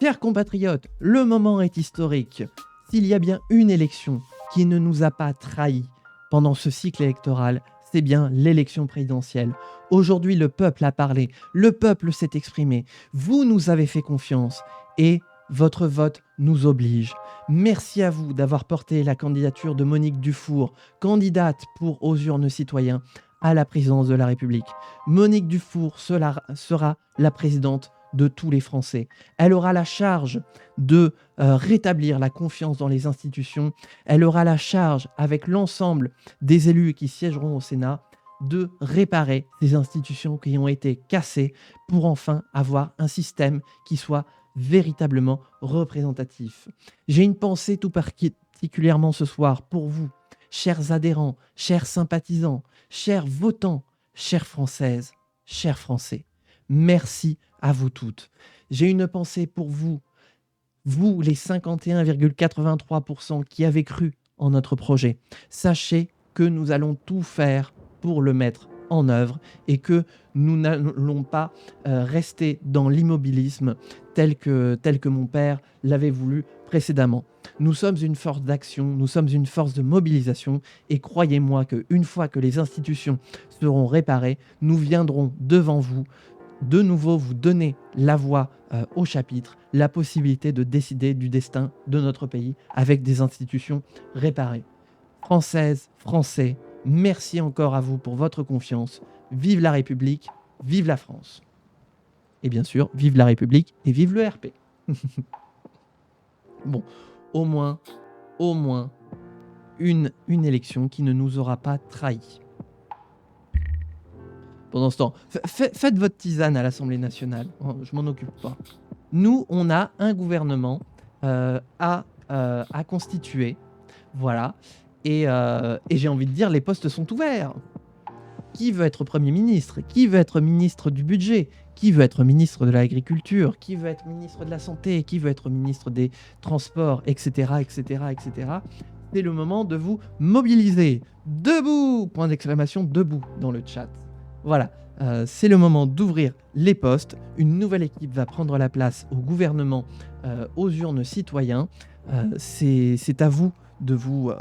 chers compatriotes, le moment est historique. S'il y a bien une élection qui ne nous a pas trahis pendant ce cycle électoral, c'est bien l'élection présidentielle. Aujourd'hui, le peuple a parlé, le peuple s'est exprimé. Vous nous avez fait confiance et votre vote nous oblige. Merci à vous d'avoir porté la candidature de Monique Dufour, candidate aux urnes citoyens à la présidence de la République. Monique Dufour sera la présidente de tous les Français. Elle aura la charge de rétablir la confiance dans les institutions. Elle aura la charge, avec l'ensemble des élus qui siégeront au Sénat, de réparer ces institutions qui ont été cassées pour enfin avoir un système qui soit véritablement représentatif. J'ai une pensée tout particulièrement ce soir pour vous, chers adhérents, chers sympathisants, chers votants, chères Françaises, chers Français. Merci à vous toutes. J'ai une pensée pour vous, vous les 51,83% qui avez cru en notre projet. Sachez que nous allons tout faire pour le mettre en œuvre et que nous n'allons pas rester dans l'immobilisme tel que mon père l'avait voulu précédemment. Nous sommes une force d'action, nous sommes une force de mobilisation et croyez-moi qu'une fois que les institutions seront réparées, nous viendrons devant vous de nouveau vous donner la voix au chapitre, la possibilité de décider du destin de notre pays avec des institutions réparées. Françaises, Français, merci encore à vous pour votre confiance. Vive la République, vive la France. Et bien sûr, vive la République et vive le RP. Bon, au moins une élection qui ne nous aura pas trahis. Pendant ce temps, faites votre tisane à l'Assemblée nationale. Je m'en occupe pas. Nous, on a un gouvernement à constituer. Voilà. Et j'ai envie de dire, les postes sont ouverts. Qui veut être Premier ministre? Qui veut être ministre du budget? Qui veut être ministre de l'Agriculture? Qui veut être ministre de la Santé? Qui veut être ministre des Transports? Etc. C'est le moment de vous mobiliser. Debout! Point d'exclamation, debout dans le chat. Voilà, c'est le moment d'ouvrir les postes. Une nouvelle équipe va prendre la place au gouvernement, aux urnes citoyens. C'est à vous de vous,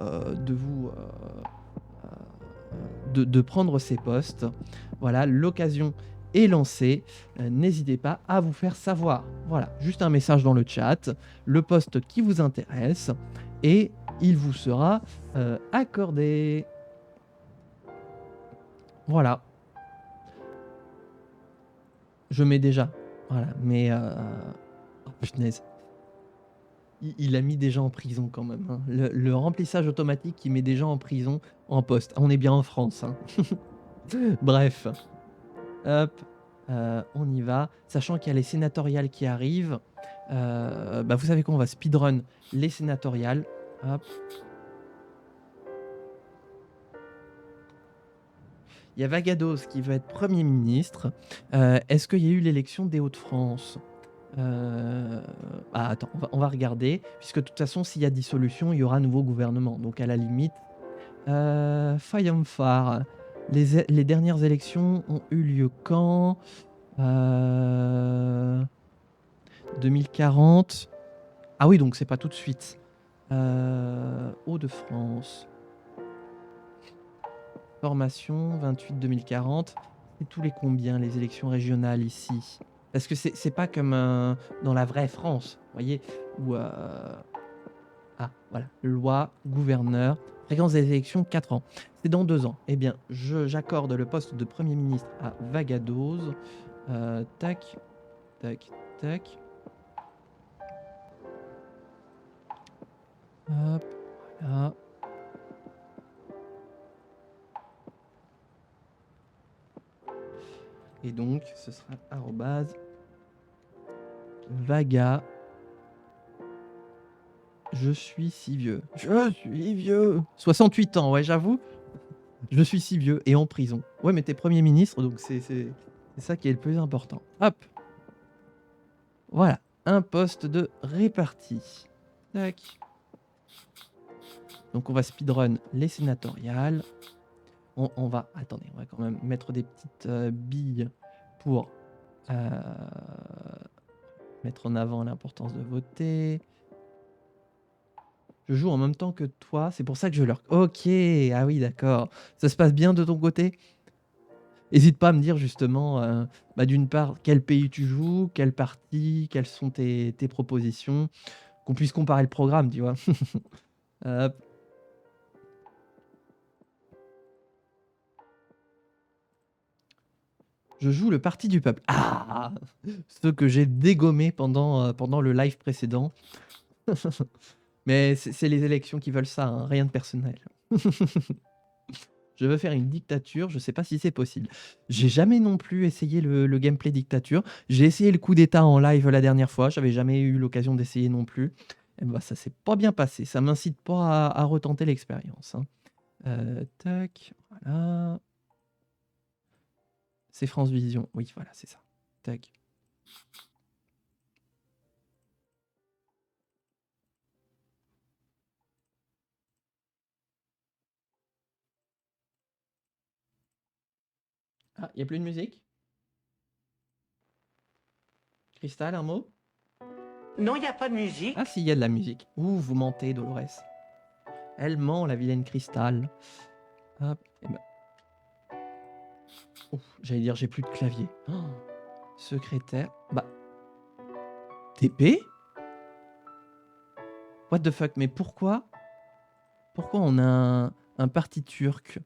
de prendre ces postes. Voilà, l'occasion est lancée. N'hésitez pas à vous faire savoir. Voilà, juste un message dans le chat, le poste qui vous intéresse, et il vous sera accordé. Voilà. Je mets déjà. Voilà, mais oh punaise. Il a mis des gens en prison quand même, hein. Le remplissage automatique qui met des gens en prison en poste. On est bien en France, hein. Bref. Hop, on y va. Sachant qu'il y a les sénatoriales qui arrivent. Bah vous savez quoi, on va speedrun les sénatoriales. Hop. Il y a Vagados qui veut être Premier ministre. Est-ce qu'il y a eu l'élection des Hauts-de-France? Attends, on va regarder. Puisque de toute façon, s'il y a dissolution, il y aura un nouveau gouvernement. Donc à la limite, Fayamfar. Les dernières élections ont eu lieu quand 2040. Ah oui, donc c'est pas tout de suite. Hauts-de-France. Formation 28-2040. C'est tous les combien les élections régionales ici? Parce que c'est pas comme dans la vraie France, vous voyez, où ah voilà, loi, gouverneur, fréquence des élections 4 ans. C'est dans 2 ans. Eh bien, j'accorde le poste de Premier ministre à Vagados. Tac, tac, tac. Hop, voilà. Et donc, ce sera arrobase Vaga. Je suis si vieux. Je suis vieux. 68 ans, ouais, j'avoue. Je suis si vieux et en prison. Ouais, mais t'es Premier ministre, donc c'est ça qui est le plus important. Hop. Voilà, un poste de réparti. Tac. Donc on va speedrun les sénatoriales. On va... Attendez, on va quand même mettre des petites billes pour mettre en avant l'importance de voter. Je joue en même temps que toi, c'est pour ça que je leur... Ok, ah oui, d'accord. Ça se passe bien de ton côté? N'hésite pas à me dire justement, d'une part, quel pays tu joues, quelle partie, quelles sont tes propositions, qu'on puisse comparer le programme, tu vois. Hop. Je joue le parti du peuple. Ah, ce que j'ai dégommé pendant le live précédent. Mais c'est les élections qui veulent ça, hein, rien de personnel. Je veux faire une dictature, je sais pas si c'est possible. J'ai jamais non plus essayé le gameplay dictature. J'ai essayé le coup d'état en live la dernière fois, j'avais jamais eu l'occasion d'essayer non plus. Et bah ça s'est pas bien passé, ça m'incite pas à retenter l'expérience, hein. Tac, voilà. C'est France Vision, oui voilà, c'est ça. Tac. Ah, il n'y a plus de musique? Cristal, un mot?
Non, il n'y a pas de
Ah
musique.
si, il y a de la musique. Ouh, vous mentez, Dolores. Elle ment, la vilaine Cristal. Hop, et ben... Ouf, j'allais dire, j'ai plus de clavier. Oh, secrétaire. Bah... TP? What the fuck, mais pourquoi? Pourquoi on a un parti turc?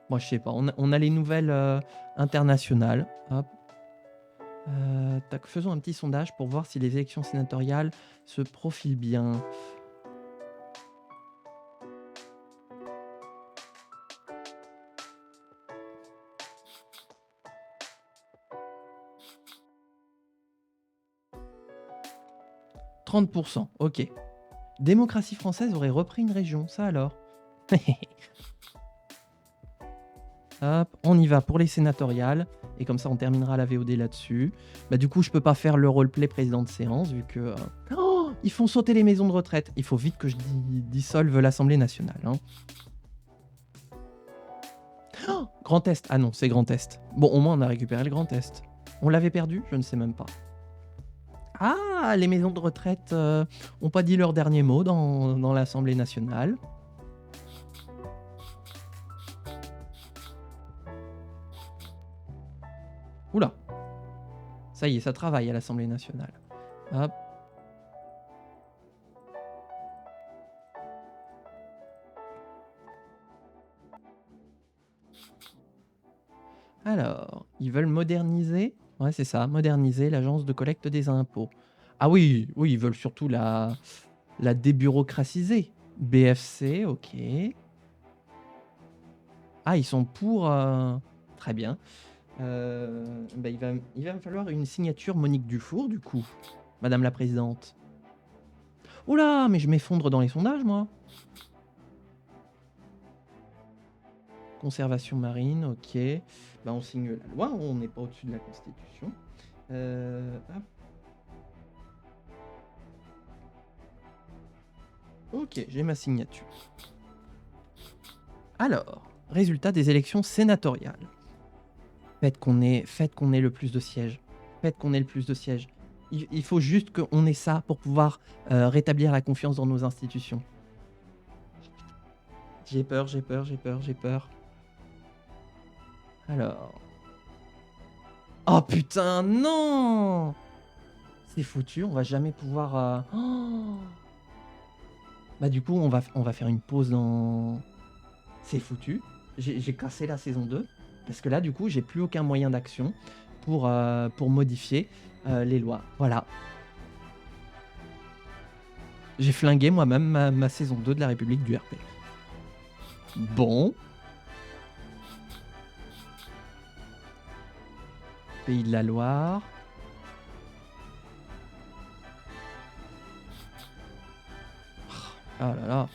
Moi, je sais pas. On a les nouvelles internationales. Hop. Tac, faisons un petit sondage pour voir si les élections sénatoriales se profilent bien. « 30%, ok. Démocratie française aurait repris une région, ça alors. Hop, on y va pour les sénatoriales. Et comme ça, on terminera la VOD là-dessus. Bah, du coup, je peux pas faire le roleplay président de séance, vu que... Oh, ils font sauter les maisons de retraite. Il faut vite que je dissolve l'Assemblée nationale, hein. Grand Est. Ah non, c'est Grand Est. Bon, au moins, on a récupéré le Grand Est. On l'avait perdu? Je ne sais même pas. Ah, les maisons de retraite ont pas dit leur dernier mot dans l'Assemblée nationale. Oula. Ça y est, ça travaille à l'Assemblée nationale. Hop. Alors, ils veulent moderniser. Ouais, c'est ça, moderniser l'agence de collecte des impôts. Ah oui, oui, ils veulent surtout la débureaucratiser. BFC, ok. Ah, ils sont pour... Très bien. Bah, il va me falloir une signature Monique Dufour, du coup, Madame la Présidente. Oula, mais je m'effondre dans les sondages, moi. Conservation marine, ok. Bah, on signe la loi, on n'est pas au-dessus de la Constitution. Hop. Ok, j'ai ma signature. Alors, résultat des élections sénatoriales. Faites qu'on ait le plus de sièges. Faites qu'on ait le plus de sièges. Il faut juste qu'on ait ça pour pouvoir rétablir la confiance dans nos institutions. J'ai peur, j'ai peur, j'ai peur, j'ai peur. Alors... Oh putain, non! C'est foutu, on va jamais pouvoir... Oh, bah du coup, on va faire une pause dans... C'est foutu. J'ai cassé la saison 2. Parce que là, du coup, j'ai plus aucun moyen d'action pour modifier les lois. Voilà. J'ai flingué moi-même ma saison 2 de la République du RP. Bon. Pays de la Loire. Oh là là.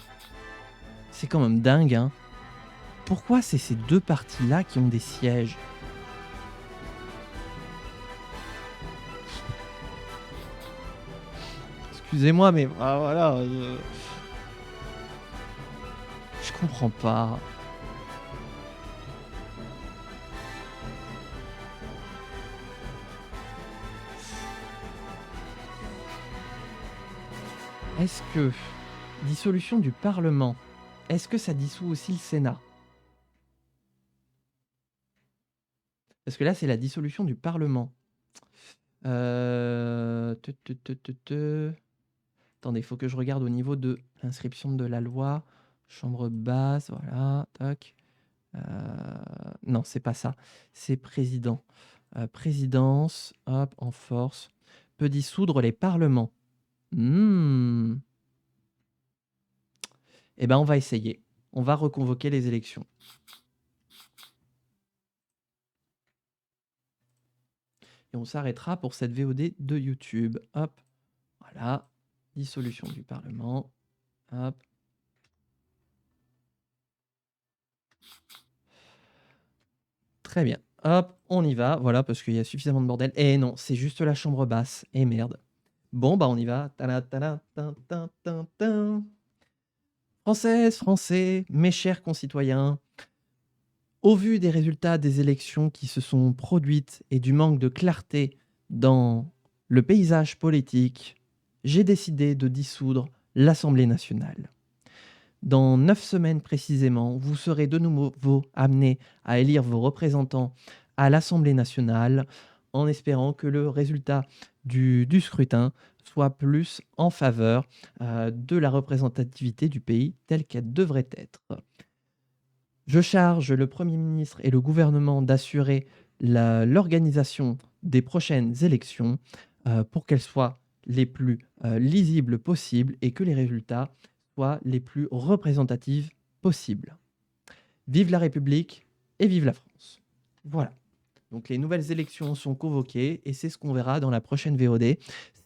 C'est quand même dingue, hein. Pourquoi c'est ces deux parties-là qui ont des sièges? Excusez-moi, mais voilà. Je comprends pas. Est-ce que dissolution du Parlement, est-ce que ça dissout aussi le Sénat? Parce que là, c'est la dissolution du Parlement. Attendez, il faut que je regarde au niveau de l'inscription de la loi. Chambre basse, voilà, tac. Non, c'est pas ça. C'est président. Présidence, hop, en force. Peut dissoudre les parlements. Eh ben, on va essayer. On va reconvoquer les élections. Et on s'arrêtera pour cette VOD de YouTube. Hop, voilà. Dissolution du Parlement. Hop. Très bien. Hop, on y va. Voilà, parce qu'il y a suffisamment de bordel. Et non, c'est juste la chambre basse. Et merde. Bon, bah on y va. Françaises, Français, mes chers concitoyens, au vu des résultats des élections qui se sont produites et du manque de clarté dans le paysage politique, j'ai décidé de dissoudre l'Assemblée nationale. Dans 9 semaines précisément, vous serez de nouveau amenés à élire vos représentants à l'Assemblée nationale en espérant que le résultat du scrutin soit plus en faveur de la représentativité du pays telle qu'elle devrait être. Je charge le Premier ministre et le gouvernement d'assurer l'organisation des prochaines élections pour qu'elles soient les plus lisibles possibles et que les résultats soient les plus représentatifs possibles. Vive la République et vive la France. Voilà. Donc les nouvelles élections sont convoquées et c'est ce qu'on verra dans la prochaine VOD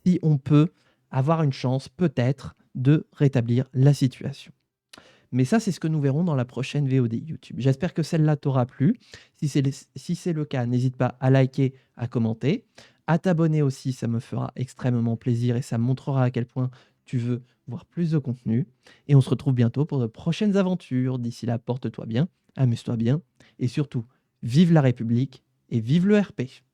si on peut avoir une chance peut-être de rétablir la situation. Mais ça, c'est ce que nous verrons dans la prochaine VOD YouTube. J'espère que celle-là t'aura plu. Si c'est le cas, n'hésite pas à liker, à commenter, à t'abonner aussi, ça me fera extrêmement plaisir et ça me montrera à quel point tu veux voir plus de contenu. Et on se retrouve bientôt pour de prochaines aventures. D'ici là, porte-toi bien. Amuse-toi bien et surtout, vive la République et vive le RP.